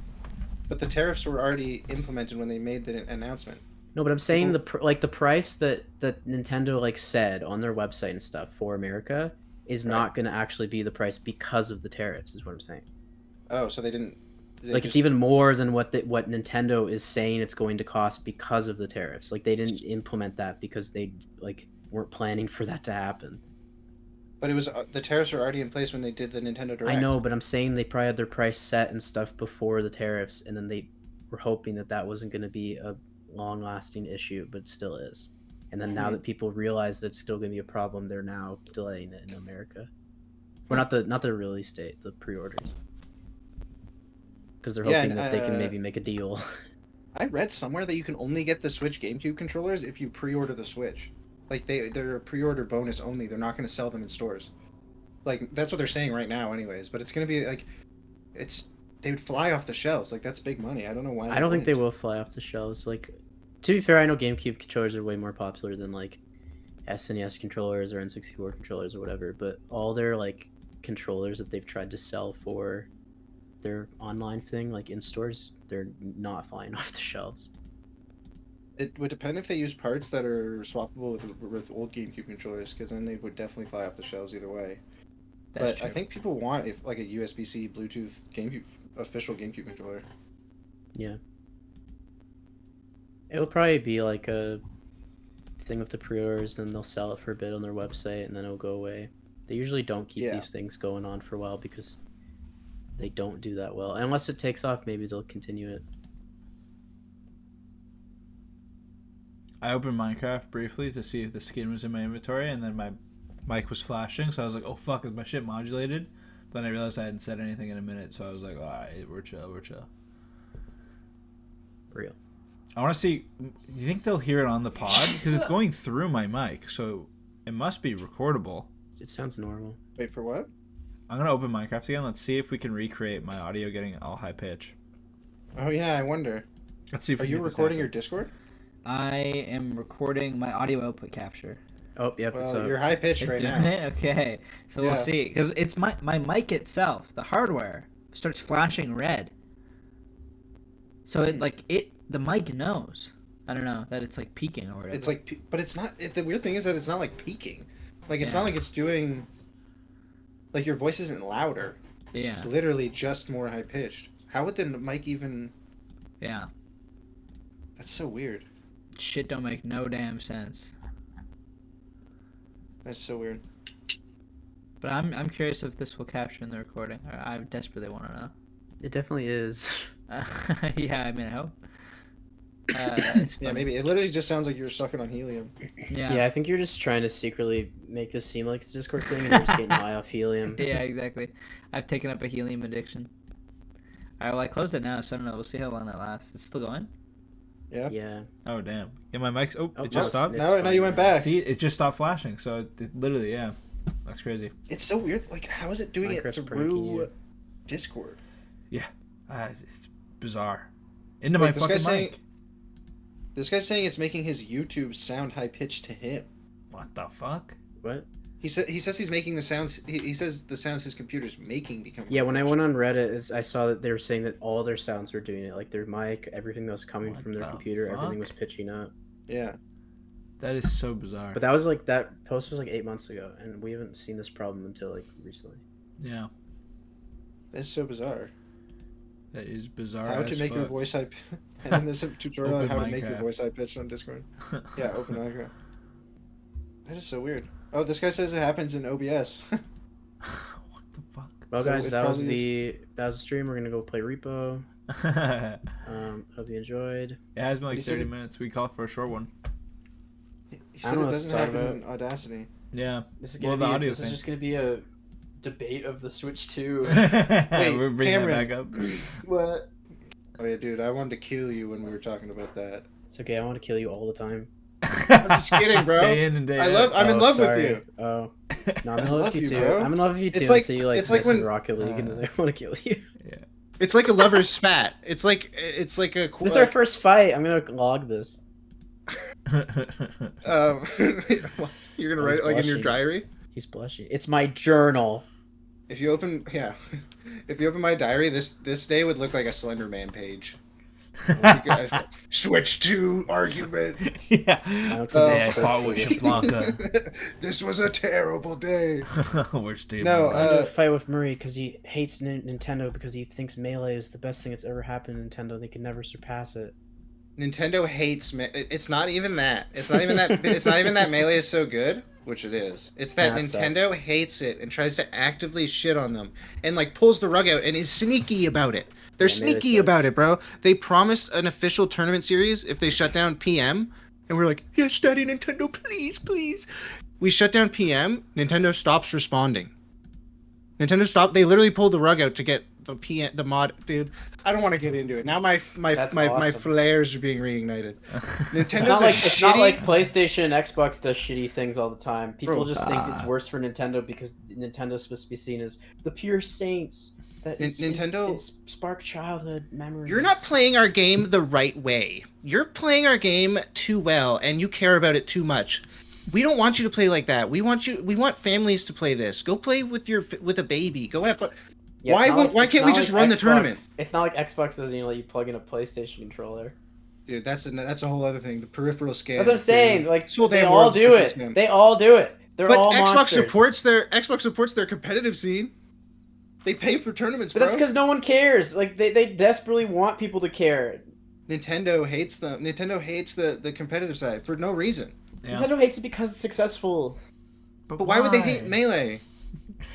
But the tariffs were already implemented when they made the announcement. No, but I'm saying the price that Nintendo like said on their website and stuff for America is not going to actually be the price because of the tariffs. Is what I'm saying. Oh, so they didn't. It's even more than what Nintendo is saying it's going to cost because of the tariffs. Like they didn't implement that because they weren't planning for that to happen. But it was the tariffs were already in place when they did the Nintendo Direct. I know, but I'm saying they probably had their price set and stuff before the tariffs, and then they were hoping that wasn't going to be a long-lasting issue, but it still is. And then now that people realize that it's still going to be a problem, they're now delaying it in America. Or not the release date, the pre-orders. Because they're hoping that they can maybe make a deal. I read somewhere that you can only get the Switch GameCube controllers if you pre-order the Switch. Like they're a pre-order bonus only. They're not going to sell them in stores. Like that's what they're saying right now, anyways. But it's going to be like, they would fly off the shelves. Like that's big money. I don't know why. I don't think they will fly off the shelves. Like, to be fair, I know GameCube controllers are way more popular than like SNES controllers or N64 controllers or whatever. But all their like controllers that they've tried to sell for their online thing, like in stores, they're not flying off the shelves. It would depend if they use parts that are swappable with old GameCube controllers, because then they would definitely fly off the shelves either way. That's true. I think people want a USB-C Bluetooth official GameCube controller. Yeah. It'll probably be like a thing with the pre-orders, and they'll sell it for a bit on their website, and then it'll go away. They usually don't keep these things going on for a while because they don't do that well. Unless it takes off, maybe they'll continue it. I opened Minecraft briefly to see if the skin was in my inventory, and then my mic was flashing, so I was like, oh fuck, is my shit modulated? But then I realized I hadn't said anything in a minute, so I was like, alright, we're chill. Real. I want to see, do you think they'll hear it on the pod? Because it's going through my mic, so it must be recordable. It sounds normal. Wait, for what? I'm going to open Minecraft again. Let's see if we can recreate my audio getting all high pitch. Oh yeah, I wonder. Let's see if Are you recording your Discord? I am recording my audio output capture. Oh, yep. Well, you're high pitched right now. Okay, so we'll see. Because it's my mic itself, the hardware, starts flashing red. So the mic knows. I don't know that it's like peaking or whatever. It's like, but it's not. The weird thing is that it's not like peaking. Like it's not like it's doing. Like your voice isn't louder. It's literally just more high pitched. How would the mic even? Yeah. That's so weird. Shit don't make no damn sense. That's so weird. But I'm curious if this will capture in the recording. I desperately want to know. It definitely is. Yeah, I mean, I hope. Yeah, maybe. It literally just sounds like you're sucking on helium. Yeah, I think you're just trying to secretly make this seem like it's a Discord thing, and you're just getting high off helium. Yeah, exactly. I've taken up a helium addiction. Alright, well, I closed it now, so I don't know. We'll see how long that lasts. It's still going? Yeah. Oh, damn. Yeah, my mic's... Oh, it just stopped? Now you went back. See, it just stopped flashing, so it literally, yeah. That's crazy. It's so weird. Like, how is it doing it through Discord? Yeah. It's bizarre. Into my fucking mic. This guy's saying it's making his YouTube sound high-pitched to him. What the fuck? What? He says he's making the sounds. He says the sounds his computer's making become. Yeah, when I went on Reddit, I saw that they were saying that all their sounds were doing it, like their mic, everything that was coming from their computer, everything was pitching up. Yeah. That is so bizarre. But that post was like 8 months ago, and we haven't seen this problem until like recently. Yeah. That's so bizarre. That is bizarre. How to make your voice high, and then there's a tutorial on how to make your voice high pitched on Discord. Yeah, open Minecraft. That is so weird. Oh, this guy says it happens in OBS. What the fuck? Well, guys, that was the stream. We're gonna go play Repo. Hope you enjoyed. It has been like 30 minutes. We called for a short one. He said it doesn't happen in Audacity. Yeah. This is just gonna be a debate of the Switch 2. Wait, we're bringing Cameron. that back up. What? Oh yeah, dude, I wanted to kill you when we were talking about that. It's okay. I want to kill you all the time. I'm just kidding, bro. Day in and day out. I'm in love with you. Oh, no, I'm in love with you too. Bro. I'm in love with you too. It's like, until you it's like when Rocket League, and then I want to kill you. Yeah. It's like a lover's spat. It's like a. This is our first fight. I'm gonna log this. You're gonna write it like in your diary. He's blushing. It's my journal. If you open my diary, this day would look like a Slender Man page. Switch to argument. Yeah. Today I fought with Shaflonka. This was a terrible day. We're stable. No, I'm gonna fight with Murray because he hates Nintendo because he thinks Melee is the best thing that's ever happened to Nintendo. They can never surpass it. Nintendo hates it's not even that. It's not even that Melee is so good, which it is. It's that Nintendo hates it and tries to actively shit on them and like pulls the rug out and is sneaky about it. They're sneaky about it, bro. They promised an official tournament series if they shut down PM, and we're like, yes, Daddy Nintendo, please, please. We shut down PM, Nintendo stops responding. They literally pulled the rug out to get the mod, dude. I don't want to get into it. Now my flares are being reignited. It's not like PlayStation and Xbox does shitty things all the time. People just think it's worse for Nintendo because Nintendo's supposed to be seen as the pure saints. Nintendo spark childhood memories. You're not playing our game the right way. You're playing our game too well, and you care about it too much. We don't want you to play like that. We want families to play this. Go play with a baby. Go have fun. Yeah, why can't we just run the tournament? It's not like Xbox doesn't let you plug in a PlayStation controller. Dude, that's a whole other thing. The peripheral scam. That's what I'm saying. Like they all do it. Scam. They all do it. They're all monsters. Xbox supports their competitive scene. They pay for tournaments, but that's because no one cares. Like they desperately want people to care. Nintendo hates them. Nintendo hates the competitive side for no reason. Yeah. Nintendo hates it because it's successful. But why would they hate Melee?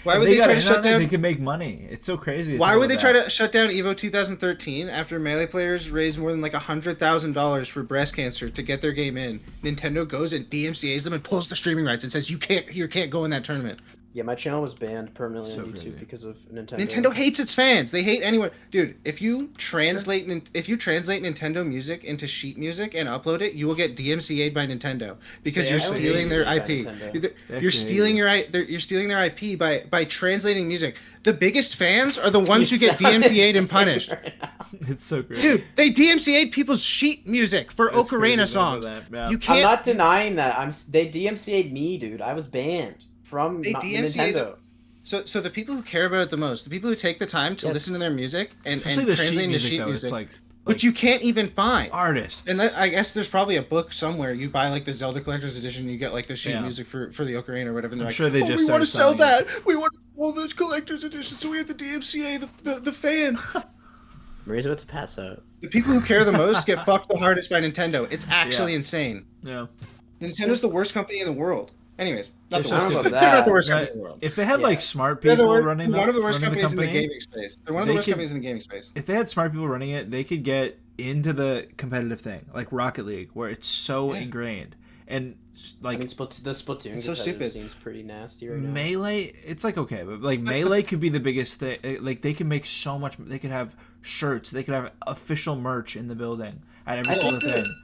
Why would they try to shut down? They can make money. It's so crazy. Why would they try to shut down EVO 2013 after Melee players raised more than like $100,000 for breast cancer to get their game in? Nintendo goes and DMCA's them and pulls the streaming rights and says you can't go in that tournament. Yeah, my channel was banned permanently on YouTube because of Nintendo. Nintendo hates its fans. They hate anyone. Dude, if you translate Nintendo music into sheet music and upload it, you will get DMCA'd by Nintendo because you're stealing their IP. You're stealing their IP by translating music. The biggest fans are the ones who get DMCA'd and punished. It's so crazy. Dude, they DMCA'd people's sheet music for Ocarina songs. Yeah. You can't. I'm not denying that. They DMCA'd me, dude. I was banned from Nintendo. So the people who care about it the most, the people who take the time to listen to their music and translate into sheet music, which you can't even find artists. And I guess there's probably a book somewhere. You buy like the Zelda Collector's Edition, and you get like the sheet music for the Ocarina or whatever. And they're sure they just we want to sell that. We want to sell the Collector's Edition, so we have the DMCA the fans. Marie's about to pass out. The people who care the most get fucked the hardest by Nintendo. It's actually insane. Yeah. Nintendo's the worst company in the world. Anyways, they're not the worst company in the world. If they had like smart people running one of the worst companies in the gaming space. They're one of the worst companies in the gaming space. If they had smart people running it, they could get into the competitive thing, like Rocket League, where it's so ingrained. And like the Splatoon so stupid. Seems pretty nasty right now. Melee, it's like okay, but like Melee could be the biggest thing. Like they can make so much. They could have shirts. They could have official merch in the building at every single thing.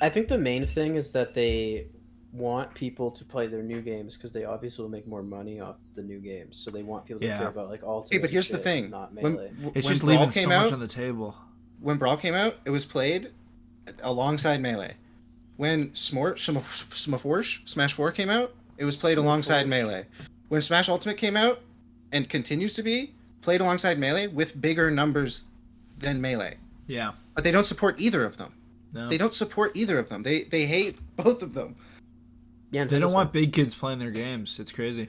I think the main thing is that they want people to play their new games because they obviously will make more money off the new games. So they want people to care about like Ultimate. Hey, but here's the thing: not Melee. It's just leaving so much on the table. When Brawl came out, it was played alongside Melee. When Smash 4 came out, It was played alongside Melee. When Smash Ultimate came out, and continues to be, played alongside Melee with bigger numbers than Melee. Yeah. But they don't support either of them. No. They don't support either of them. They hate both of them. Yeah, they don't want big kids playing their games. It's crazy.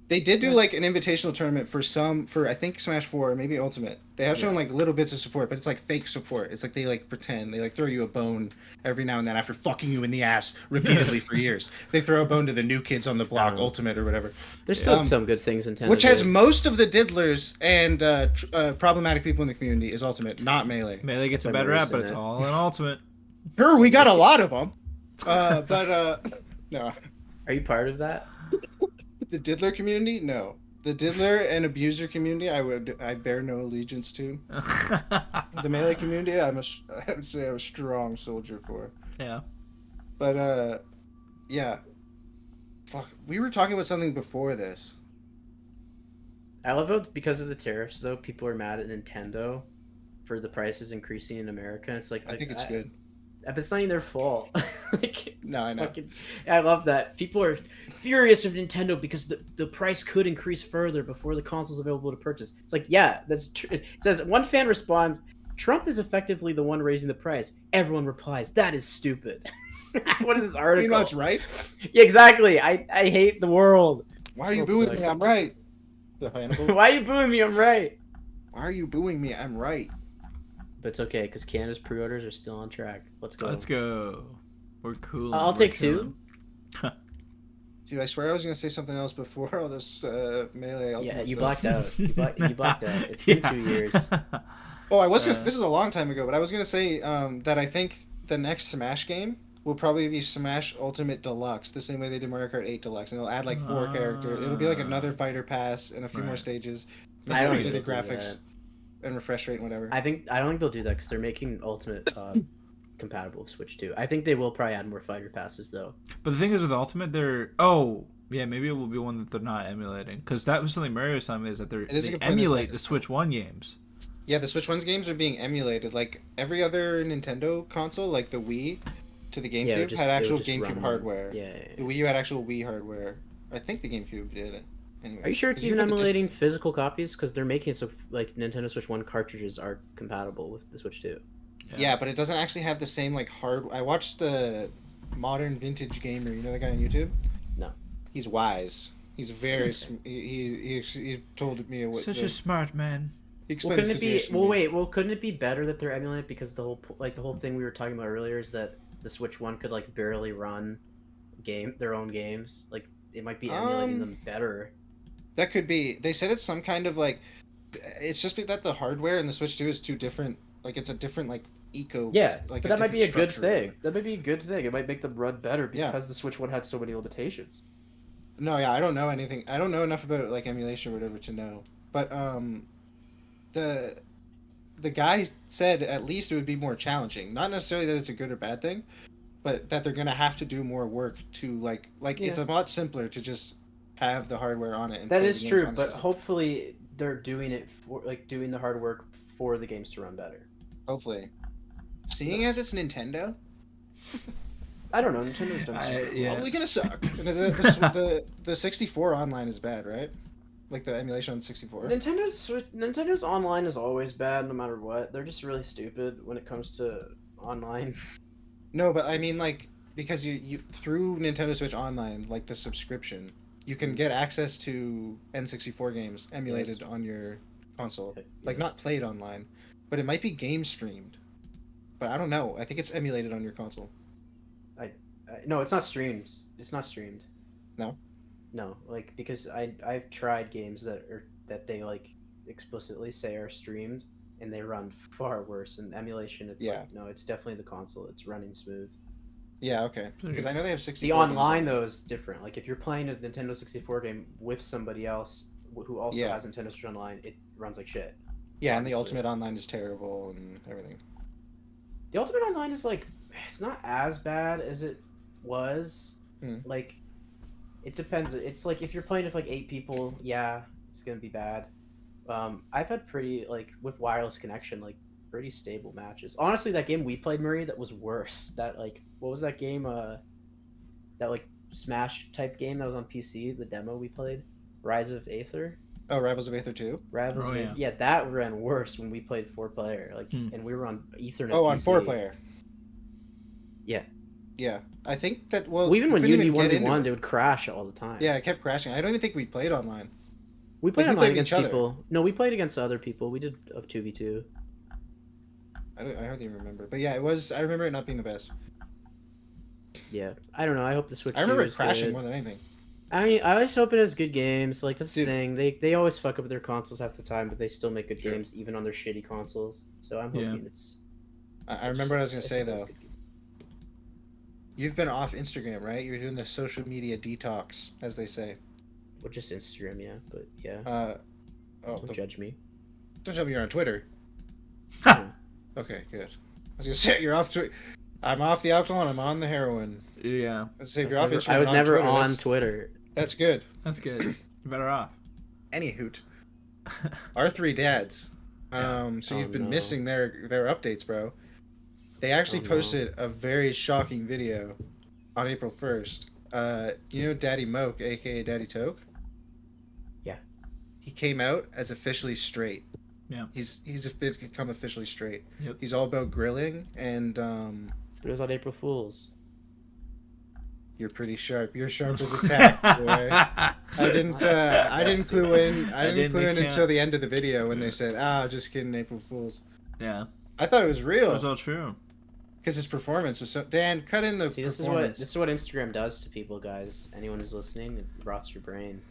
They did do like an invitational tournament for I think Smash 4 or maybe Ultimate. They have shown like little bits of support, but it's like fake support. It's like they like pretend. They like throw you a bone every now and then after fucking you in the ass repeatedly for years. They throw a bone to the new kids on the block, Ultimate or whatever. There's still some good things in Nintendo. Which has most of the diddlers and problematic people in the community is Ultimate, not Melee. Melee gets a bad rap, but it's all in Ultimate. Sure, we got a lot of them. No. Are you part of that? The diddler community? No. The diddler and abuser community, I bear no allegiance to. The Melee community, I would say I'm a strong soldier for. Yeah. But yeah. Fuck, we were talking about something before this. I love how because of the tariffs, though, people are mad at Nintendo for the prices increasing in America. It's like I think it's good. But it's not even their fault. No, I know. I love that. People are furious with Nintendo because the price could increase further before the console's available to purchase. It's like, yeah, that's true. It says, one fan responds, Trump is effectively the one raising the price. Everyone replies, that is stupid. What is this article? You know it's right? Yeah, exactly. I hate the world. Why are you booing me? I'm right. Why are you booing me? I'm right. Why are you booing me? I'm right. But it's okay, because Canada's pre-orders are still on track. Let's go. Let's go. We're cool. I'll take 2. Dude, I swear I was going to say something else before all this Melee Ultimate Yeah, you stuff. blacked out. You blacked out. It's been 2 years. Oh, I was this is a long time ago, but I was going to say that I think the next Smash game will probably be Smash Ultimate Deluxe, the same way they did Mario Kart 8 Deluxe, and it'll add like 4 characters. It'll be like another fighter pass and a few more stages. I don't think the graphics and refresh rate and whatever. I don't think they'll do that because they're making Ultimate compatible with Switch too. I think they will probably add more fighter passes though. But the thing is with Ultimate, maybe it will be one that they're not emulating, because that was something Mario was telling me, is that they emulate the Switch 1 games. Yeah, the Switch 1's games are being emulated. Like every other Nintendo console, like the Wii to the GameCube had actual GameCube hardware. Yeah. The Wii U had actual Wii hardware. I think the GameCube did it. Anyway, are you sure it's even emulating physical copies? Because they're making it so like Nintendo Switch 1 cartridges are compatible with the Switch 2. Yeah, but it doesn't actually have the same like hard. I watched the Modern Vintage Gamer. You know that guy on YouTube? No. He's wise. He's very. he told me what. Such a smart man. Couldn't it be better that they're emulating it, because the whole thing we were talking about earlier is that the Switch 1 could like barely run their own games. Like it might be emulating them better. That could be. They said it's some kind of like. It's just that the hardware in the Switch 2 is too different. Like it's a different like eco. Yeah, like but that might be a good thing. That might be a good thing. It might make them run better because the Switch 1 had so many limitations. No, yeah, I don't know anything. I don't know enough about like emulation or whatever to know. But the guy said at least it would be more challenging. Not necessarily that it's a good or bad thing, but that they're gonna have to do more work to like it's a lot simpler to just have the hardware on it. And that is true, but hopefully they're doing it for doing the hard work for the games to run better. Hopefully. Seeing as it's Nintendo, I don't know. Nintendo's done something. Probably gonna suck. The 64 online is bad, right? Like the emulation on 64. Nintendo's online is always bad, no matter what. They're just really stupid when it comes to online. No, but I mean like because you through Nintendo Switch Online, like the subscription, you can get access to N64 games emulated on your console. Like not played online, but it might be game streamed. But I don't know. I think it's emulated on your console. No, it's not streamed. It's not streamed. No. No, like because I've tried games that they like explicitly say are streamed, and they run far worse. In emulation, it's like no, it's definitely the console. It's running smooth. Yeah, okay. Because I know they have 64. The online though is different. Like if you're playing a Nintendo 64 game with somebody else who also has Nintendo Switch Online, it runs like shit. Yeah, honestly. And the Ultimate Online is terrible and everything. The Ultimate Online is like it's not as bad as it was. Like it depends. It's like if you're playing with like 8 people, yeah, it's gonna be bad. I've had pretty like with wireless connection, like pretty stable matches. Honestly, that game we played, Murray, that was worse. That like what was that game? That like Smash type game that was on PC. The demo we played, Rise of Aether. Oh, Rivals of Aether 2? Rivals of Aether. Yeah, that ran worse when we played 4-player. Like, and we were on Ethernet. Oh, on PC. 4-player. Yeah. Yeah, I think that. Well, even when Unity 1v1, it would crash all the time. Yeah, it kept crashing. I don't even think we played online. We played online against people. No, we played against other people. We did a 2v2. I don't even remember, but yeah, it was. I remember it not being the best. Yeah, I don't know. I hope the Switch. I remember it crashing more than anything. I mean, I always hope it has good games. Like, that's the thing. They always fuck up with their consoles half the time, but they still make good games even on their shitty consoles. So I'm hoping it's. I remember what I was gonna say though. You've been off Instagram, right? You're doing the social media detox, as they say. Well, just Instagram, yeah. But yeah. Don't judge me. Don't tell me you're on Twitter. Okay, good. I was gonna say you're off Twitter. I'm off the alcohol and I'm on the heroin. Yeah. Let's say if you're off Instagram. I was never on Twitter. That's good. That's good. You're better off. Any hoot. Our 3 dads. So you've been missing their updates, bro. They actually posted a very shocking video on April 1st. You know Daddy Moke, aka Daddy Toke? Yeah. He came out as officially straight. Yeah. He's become officially straight. Yep. He's all about grilling and It was on April Fools. You're pretty sharp. You're sharp as a tack, boy. I didn't clue in. I didn't clue in until the end of the video when they said, just kidding, April Fools. Yeah. I thought it was real. It was all true. Because his performance was so... Dan, cut in the performance. This is what Instagram does to people, guys. Anyone who's listening, it rots your brain.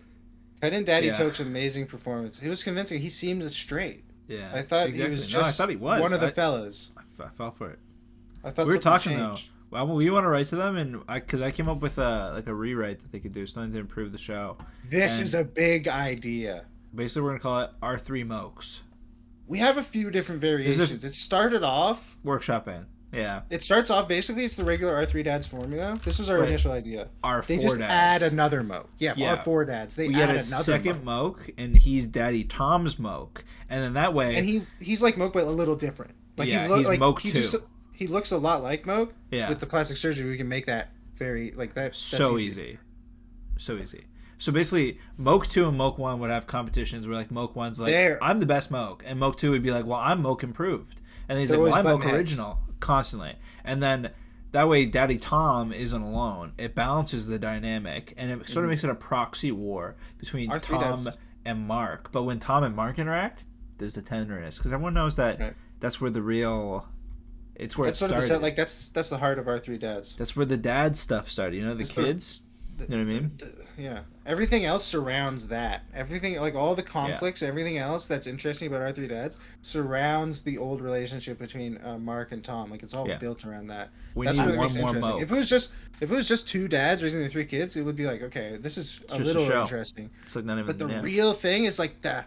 Cut in Daddy Toke's amazing performance. He was convincing. He seemed straight. Yeah. I thought he was just I thought he was. One of the fellas. I fell for it. I thought we were talking changed. though. Well, we want to write to them, and because I came up with a rewrite that they could do, something to improve the show. This is a big idea. Basically, we're gonna call it R3 Mokes. We have a few different variations. It started off workshopping. Yeah. It starts off basically it's the regular R3 dads formula. This was our initial idea. R4 they just dads. add another Moke. Yeah, R4 dads. We add a second Moke, and he's Daddy Tom's Moke, and then that way. And he's like Moke, but a little different. Like he's like, Moke 2. He looks a lot like Moke. Yeah. With the plastic surgery, we can make that very like that. So easy. So easy. So basically, Moke 2 and Moke 1 would have competitions where like Moke 1's like, I'm the best Moke, and Moke 2 would be like, well, I'm Moke improved, and he's like, well, I'm Moke original, constantly, and then that way Daddy Tom isn't alone. It balances the dynamic, and it sort of makes it a proxy war between Tom and Mark. But when Tom and Mark interact, there's the tenderness because everyone knows that that's where the real. It's where that's it started. Like that's the heart of R3 dads. That's where the dad stuff started. You know, the kids. You know what I mean? Yeah. Everything else surrounds that. Everything, like all the conflicts, everything else that's interesting about R3 dads surrounds the old relationship between Mark and Tom. Like it's all built around that. That's what makes it interesting. Moke. If it was just 2 dads raising their 3 kids, it would be like, okay, this is a little interesting. It's like not even. But the real thing is like the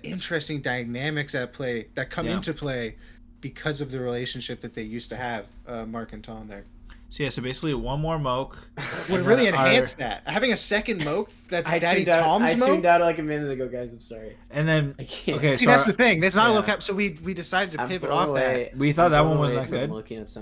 interesting dynamics at play that come into play because of the relationship that they used to have, Mark and Tom there. So basically one more Moke would really enhance that. Having a second Moke that's Daddy Tom's Moke. I tuned out like a minute ago, guys. I'm sorry. And then see, that's the thing. There's not a low cap, so we decided to pivot off that. We thought that one was not good.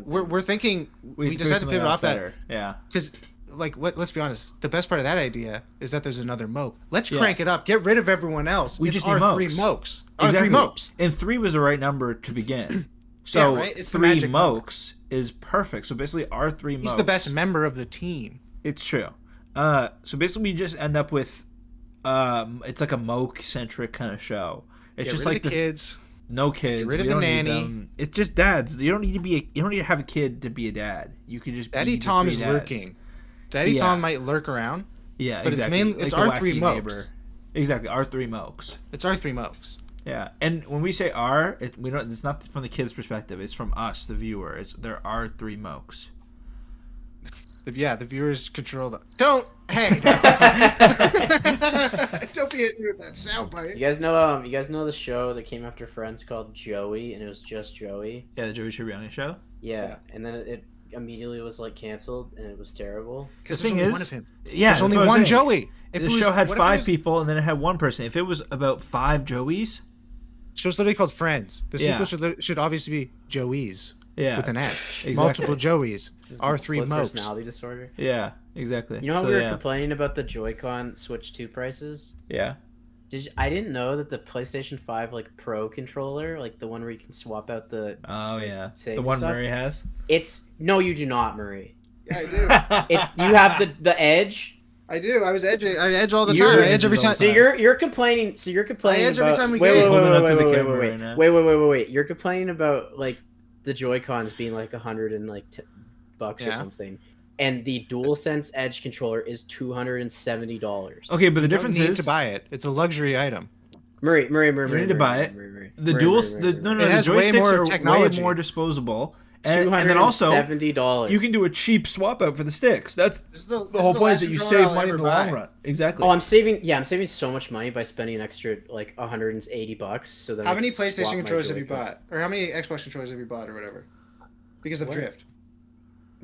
We're thinking we decided to pivot off that. Yeah. Because let's be honest. The best part of that idea is that there's another Moke. Let's crank it up. Get rid of everyone else. We just need R3 Mokes. Exactly. R3 Mokes. And 3 was the right number to begin. So it's 3 Mokes is perfect. So basically, R3 Mokes. He's the best member of the team. It's true. So basically, we just end up with, it's like a Moke centric kind of show. It's just like the kids. No kids. Get rid of the nanny. It's just dads. You don't need to have a kid to be a dad. You can just. Daddy Tom is lurking. Daddy Tom might lurk around. Yeah, but exactly. It's R3 Mokes. Exactly, R3 Mokes. It's R3 Mokes. Yeah, and when we say R, it's not from the kid's perspective. It's from us, the viewer. There are 3 Mokes. Yeah, the viewers control the. Don't don't be hitting me with that soundbite. You guys know the show that came after Friends called Joey, and it was just Joey. Yeah, the Joey Tribbiani show. Yeah, and then it immediately was like canceled, and it was terrible. Because the thing is, one of him. Yeah, there's only one Joey. If the show had 5 people, and then it had 1 person. If it was about 5 Joeys. Show's literally called Friends. The sequel should obviously be Joey's. Yeah. With an S. Exactly. Multiple Joeys. R3 mopes. Personality disorder. Yeah, exactly. You know how we were complaining about the Joy-Con Switch 2 prices? Yeah. I didn't know that the PlayStation 5 like Pro controller, like the one where you can swap out the the one Murray has. No, you do not, Murray. Yeah, I do. You have the Edge. I do. I was edging. I edge all the time. I edge every time. So you're complaining. I edge every time we wait. You're complaining about like the Joy-Cons being like $100 or something. And the DualSense Edge controller is $270. Okay, but the difference is to buy it. It's a luxury item. Murray. You need to buy it. The joysticks are way more disposable. And then also, $270. You can do a cheap swap out for the sticks. That's the whole point, is that you save money in the long run. Exactly. Oh, I'm saving so much money by spending an extra like $180. So then how many PlayStation controllers have you bought, or how many Xbox controllers have you bought, or whatever? Because of drift.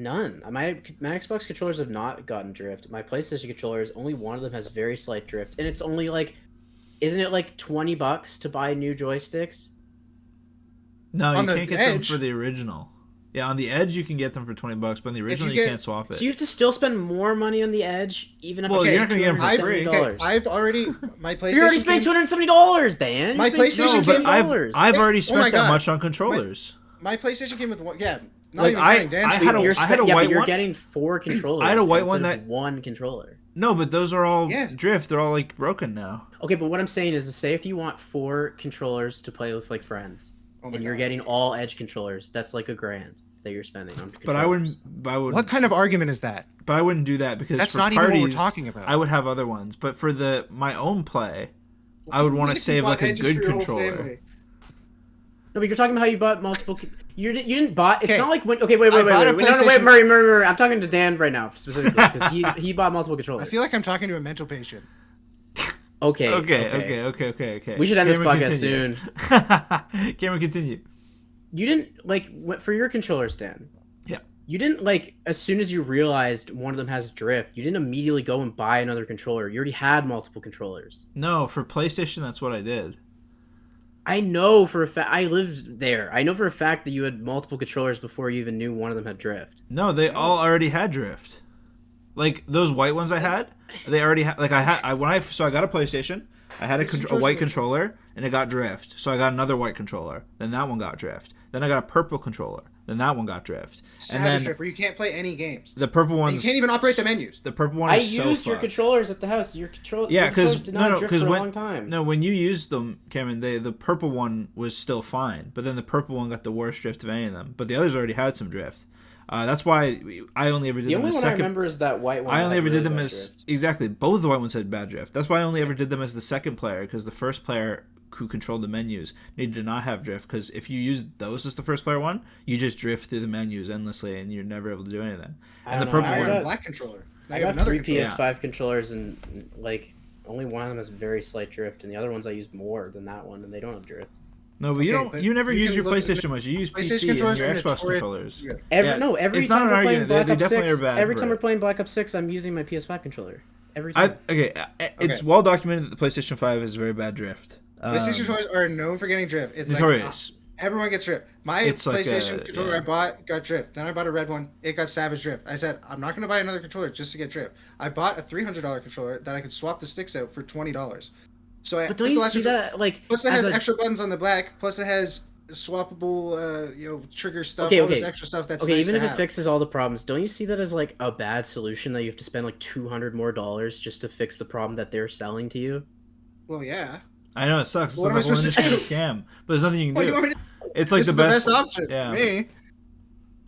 None. My Xbox controllers have not gotten drift. My PlayStation controllers, only one of them has very slight drift, and it's only like, isn't it like $20 to buy new joysticks? No, you can't get them for the original. Yeah, on the Edge you can get them for $20, but on the original you can't swap it. So you have to still spend more money on the Edge, even if you're not gonna get them for free. I've already my PlayStation. You already spent $270, Dan. My PlayStation came. I've already spent that much on controllers. My PlayStation came with one. Yeah. I had a white one. You're getting 4 controllers. I had a white one that one controller. No, but those are all drift. They're all like broken now. Okay, but what I'm saying is, say if you want 4 controllers to play with like friends, and you're getting all Edge controllers, that's like $1,000 that you're spending on controllers. But I wouldn't. What kind of argument is that? But I wouldn't do that because that's for not parties, even what we're talking about. I would have other ones. But for my own play, I would want to save like a good controller. No, but you're talking about how you bought multiple. You didn't buy. It's not like when. Okay, wait. Murray. I'm talking to Dan right now specifically because he bought multiple controllers. I feel like I'm talking to a mental patient. Okay. We should end this podcast soon. Cameron, continue. You didn't for your controllers, Dan. Yeah. You didn't as soon as you realized one of them has drift, you didn't immediately go and buy another controller. You already had multiple controllers. No, for PlayStation, that's what I did. I know for a fact. I lived there. I know for a fact that you had multiple controllers before you even knew one of them had drift. No, they all already had drift. Like those white ones I had, they already had. Like I got a PlayStation. I had a white controller and it got drift. So I got another white controller. Then that one got drift. Then I got a purple controller. Then that one got drift. And then drift, where you can't play any games. The purple one. You can't even operate the menus. The purple one. I used your controllers at the house. Your controller. Yeah, because drift for a long time. No, when you used them, Cameron, the purple one was still fine, but then the purple one got the worst drift of any of them. But the others already had some drift. That's why I only ever did them as second. The only one I remember is that white one. I only ever did them as exactly. Both of the white ones had bad drift. That's why I only ever did them as the second player, because the first player who controlled the menus needed to not have drift, because if you use those as the first player one, you just drift through the menus endlessly and you're never able to do anything. And the purple one, a black controller. I got 3 PS5 controllers, and only one of them has very slight drift, and the other ones I use more than that one, and they don't have drift. No, but you never use your PlayStation much. You use PC and your Xbox controllers. Every time we're playing Black Ops 6, every time we're playing Black Ops 6, I'm using my PS5 controller. Every time. It's well documented that the PlayStation 5 is very bad drift. PlayStation controllers are known for getting drift. It's notorious. Everyone gets drift. My PlayStation controller I bought got drift. Then I bought a red one. It got savage drift. I said, I'm not going to buy another controller just to get drift. I bought a $300 controller that I could swap the sticks out for $20. So but don't you see that plus it has extra buttons on the back. Plus it has swappable, trigger stuff. All this extra stuff that's even if it fixes all the problems, don't you see that as a bad solution that you have to spend $200 more just to fix the problem that they're selling to you? Well, yeah. I know it sucks. It's like a scam, but there's nothing you can do. It's like the best option. Yeah. For me.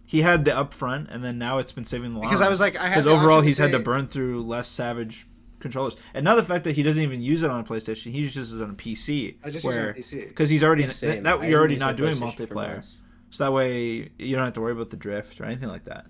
He had the upfront, and then now it's been saving the line. Because I was because overall he's had to burn through less savage controllers, and now the fact that he doesn't even use it on a PlayStation, he uses it on a PC. I just use it on PC because he's already you're already not doing multiplayer, so that way you don't have to worry about the drift or anything like that.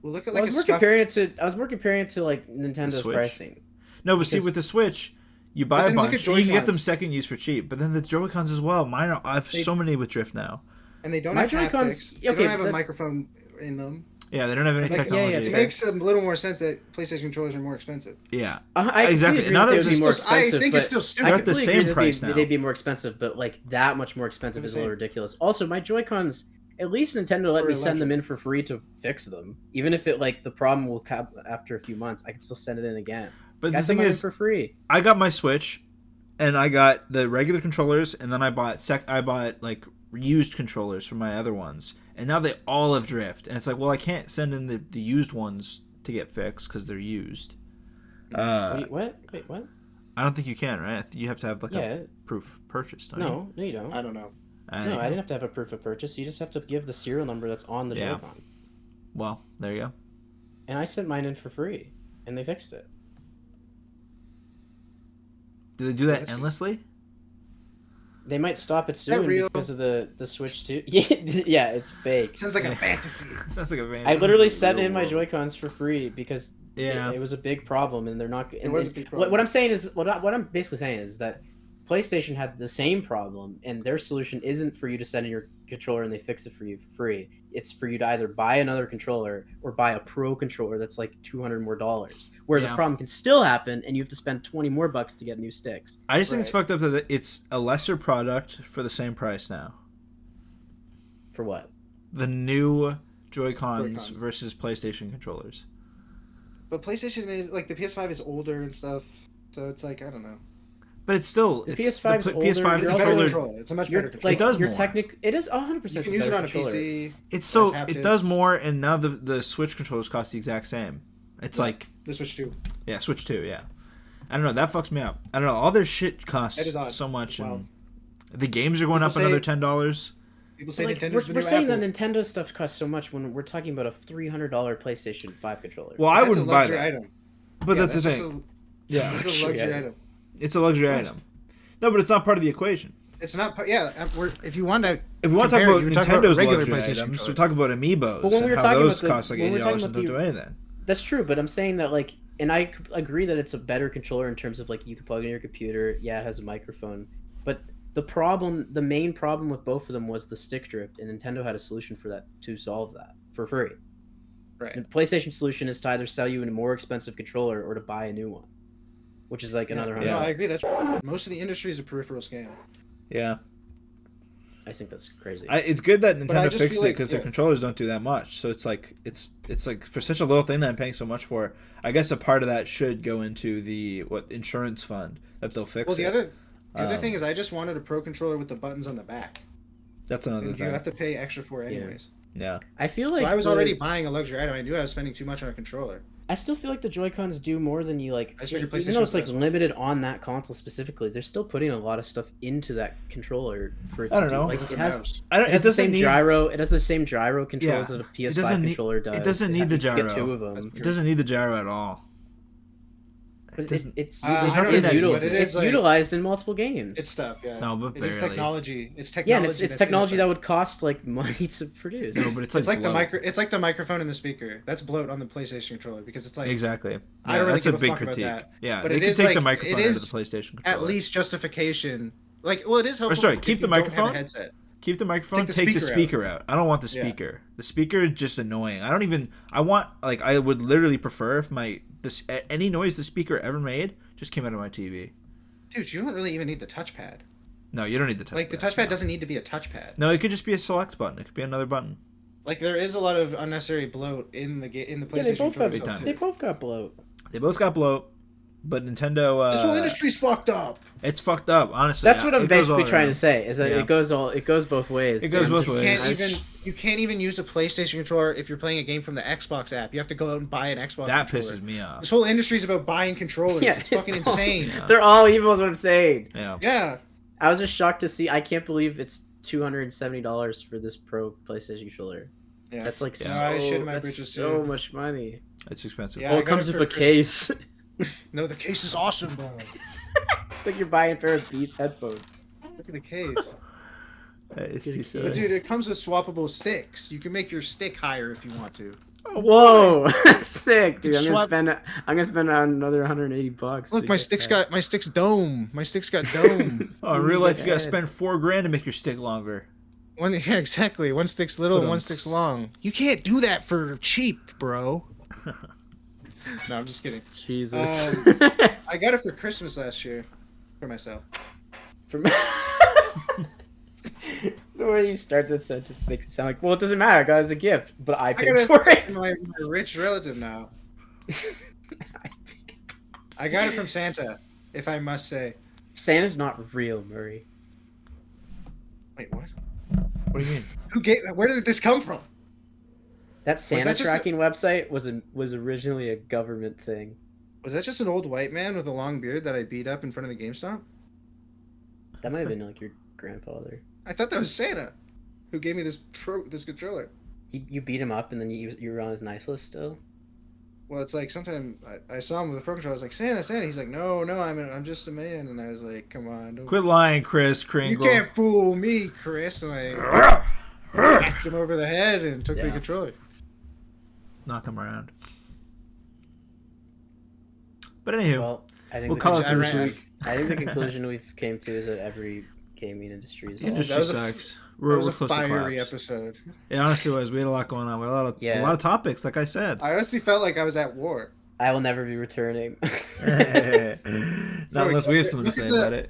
Well, look at I was more comparing it to Nintendo's pricing. No, but see with the Switch, you buy a bunch, you can get them second use for cheap, but then the Joy-Cons as well. I have so many with drift now, and they don't have haptics. They don't have a microphone in them. Yeah, they don't have any technology. It makes a little more sense that PlayStation controllers are more expensive. Yeah, exactly. Now they're just more expensive. I think it's still stupid. They're at the same price now. They'd be more expensive, but that much more expensive is a little ridiculous. Also, my Joy-Cons, at least Nintendo let me send them in for free to fix them, even if it like the problem will come after a few months. I can still send it in again. But the thing is, for free. I got my Switch, and I got the regular controllers, and then I bought like used controllers for my other ones, and now they all have drift. And it's like, well, I can't send in the used ones to get fixed because they're used. What? Wait, what? I don't think you can, right? You have to have like a proof of purchase, don't you? No, you don't. I don't know. No, I didn't have to have a proof of purchase. You just have to give the serial number that's on the Joy-Con. Well, there you go. And I sent mine in for free, and they fixed it. Do they do that endlessly? They might stop it soon because of the Switch 2. Yeah, it's fake. Sounds like a fantasy. Sounds like a fantasy. I literally sent in my Joy-Cons for free because it was a big problem, and they're not. It was a big problem. What I'm saying is, what I'm basically saying is that PlayStation had the same problem, and their solution isn't for you to send in your controller and they fix it for you for free. It's for you to either buy another controller or buy a pro controller that's like $200 more, where the problem can still happen, and you have to spend $20 more to get new sticks. I just think it's fucked up that it's a lesser product for the same price now. For what? The new Joy-Cons versus PlayStation controllers. But PlayStation is like the PS5 is older and stuff, so it's like I don't know. But it's still the PS5 is older. PS5 it's a better controller. It's a much better controller. It does more. It is 100%. You can use it on a PC. It does more, and now the Switch controllers cost the exact same. It's like the Switch 2. Yeah, Switch 2. Yeah, I don't know. That fucks me up. I don't know. All their shit costs so much, and the games are going up another $10. People say we're saying that Nintendo stuff costs so much when we're talking about a $300 PlayStation 5 controller. Well, I wouldn't buy that. Item. But that's the thing. It's a luxury item. It's a luxury item. No, but it's not part of the equation. It's not. If you want to talk about Nintendo's luxury items, we're talking about amiibos. But when we were talking those about cost like $80 and don't do anything. That's true, but I'm saying that like, and I agree that it's a better controller in terms of like you can plug it in your computer. Yeah, it has a microphone, but the main problem with both of them was the stick drift, and Nintendo had a solution for that to solve that for free. Right. And the PlayStation solution is to either sell you a more expensive controller or to buy a new one, which is like another $100. No, I agree. That's most of the industry is a peripheral scam. Yeah. I think that's crazy. It's good that Nintendo fixed it because their controllers don't do that much. So it's like for such a little thing that I'm paying so much for. I guess a part of that should go into the insurance fund that they'll fix. Well, the other thing is I just wanted a pro controller with the buttons on the back. That's another thing. You have to pay extra for it anyways. Yeah. I feel like I was already buying a luxury item. I knew I was spending too much on a controller. I still feel like the Joy-Cons do more than you like. Even though it's like limited on that console specifically, they're still putting a lot of stuff into that controller for it to do. Like it has the same gyro. It has the same gyro controls that a PS5 controller does. It doesn't need the gyro. You get two of them. It doesn't need the gyro at all. It's utilized in multiple games. It's stuff, yeah. No, but it's technology. It's technology. Yeah, and it's technology that would cost like money to produce. No, but it's like it's like the microphone and the speaker. That's bloat on the PlayStation controller because it's like exactly. I don't really that's give a big fuck critique. about that. Yeah, but they could take the microphone out of the PlayStation controller. At least justification. Like, well, it is helpful. Sorry, keep the microphone. Headset. Keep the microphone. Take the speaker out. I don't want the speaker. The speaker is just annoying. I would literally prefer if any noise the speaker ever made just came out of my TV. Dude, you don't really even need the touchpad. No, you don't need the touchpad. Like, the touchpad doesn't need to be a touchpad. No, it could just be a select button. It could be another button. Like, there is a lot of unnecessary bloat in the PlayStation controller. They both got bloat. They both got bloat, but Nintendo... this whole industry's fucked up. It's fucked up, honestly. That's what I'm basically trying to say, is that it goes both ways. It goes both ways. You can't even use a PlayStation controller if you're playing a game from the Xbox app. You have to go out and buy an Xbox That controller. pisses me off. This whole industry is about buying controllers. It's fucking insane. Yeah. They're all evil is what I'm saying. Yeah. I was just shocked to see. I can't believe it's $270 for this pro PlayStation controller. Yeah. That's like so much money. It's expensive. Yeah, it comes with a case. No, the case is awesome, bro. It's like you're buying a pair of Beats headphones. Look at the case. But dude, it comes with swappable sticks. You can make your stick higher if you want to. Whoa, that's sick, dude! I'm gonna spend another $180. Look, my stick's dome. My stick's got dome. Oh, in real life, you gotta spend $4,000 to make your stick longer. Yeah, exactly. One stick's little and one stick's long. You can't do that for cheap, bro. No, I'm just kidding. Jesus. I got it for Christmas last year, for myself. The way you start that sentence makes it sound like, well, it doesn't matter. I got it as a gift, but I paid for it. My rich relative now. I got it from Santa, if I must say. Santa's not real, Murray. Wait, what? What do you mean? Where did this come from? That Santa tracking website was originally a government thing. Was that just an old white man with a long beard that I beat up in front of the GameStop? That might have been like your grandfather. I thought that was Santa, who gave me this controller. You beat him up and then you were on his nice list still? Well, it's like sometimes I saw him with a pro controller. I was like, Santa. He's like, no, I'm just a man. And I was like, come on. Quit lying, Chris Kringle. You can't fool me, Chris. And I whacked him over the head and took the controller. Knock him around. But anywho, well, I think the conclusion we've came to is that every gaming industry is... Industry sucks. We're close to fiery episode. It honestly was. We had a lot going on. We had a lot of topics, like I said. I honestly felt like I was at war. I will never be returning. Not unless we have something to say about it.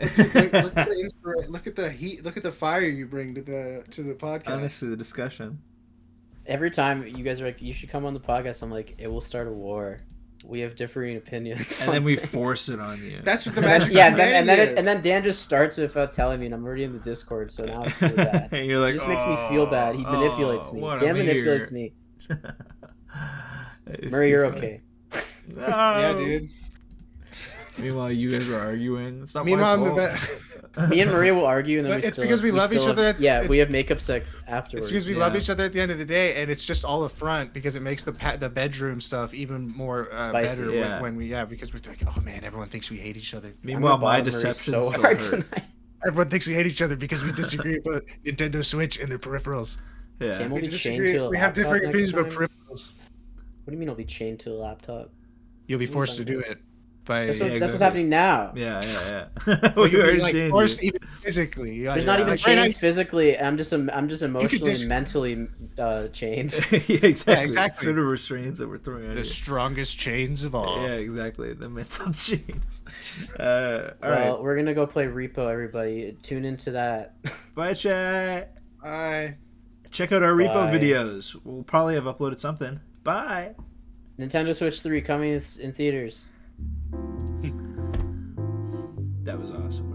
Look at the heat. Look at the fire you bring to the podcast. Honestly, the discussion. Every time you guys are like, you should come on the podcast, I'm like, it will start a war. We have differing opinions. And then we force it on you. That's what the magic and then Dan just starts it without telling me, and I'm already in the Discord, so now I feel bad. And you're like, it just makes me feel bad. He manipulates me. Dan manipulates me. Murray, you're okay. No. Yeah, dude. Meanwhile, you guys are arguing. It's not Meanwhile, my I'm fault. Me and Maria will argue, and then because we love each other. We have makeup sex afterwards. It's because we love each other at the end of the day, and it's just all a front because it makes the bedroom stuff even more better when we because we're like, oh man, everyone thinks we hate each other. Meanwhile, my deception still hurt. Everyone thinks we hate each other because we disagree about Nintendo Switch and their peripherals. Yeah, we have different opinions about peripherals. What do you mean I'll be chained to a laptop? You'll be forced to do it. That's what's happening now. Yeah. Well, you're like forced even physically. There's not even chains physically. I'm just emotionally and mentally chained. Exactly. Sort of restraints that we're throwing on the strongest chains of all. Yeah, exactly. The mental chains. All right. We're gonna go play Repo. Everybody, tune into that. Bye, chat. Bye. Check out our Repo videos. We'll probably have uploaded something. Bye. Nintendo Switch 3 coming in theaters. That was awesome.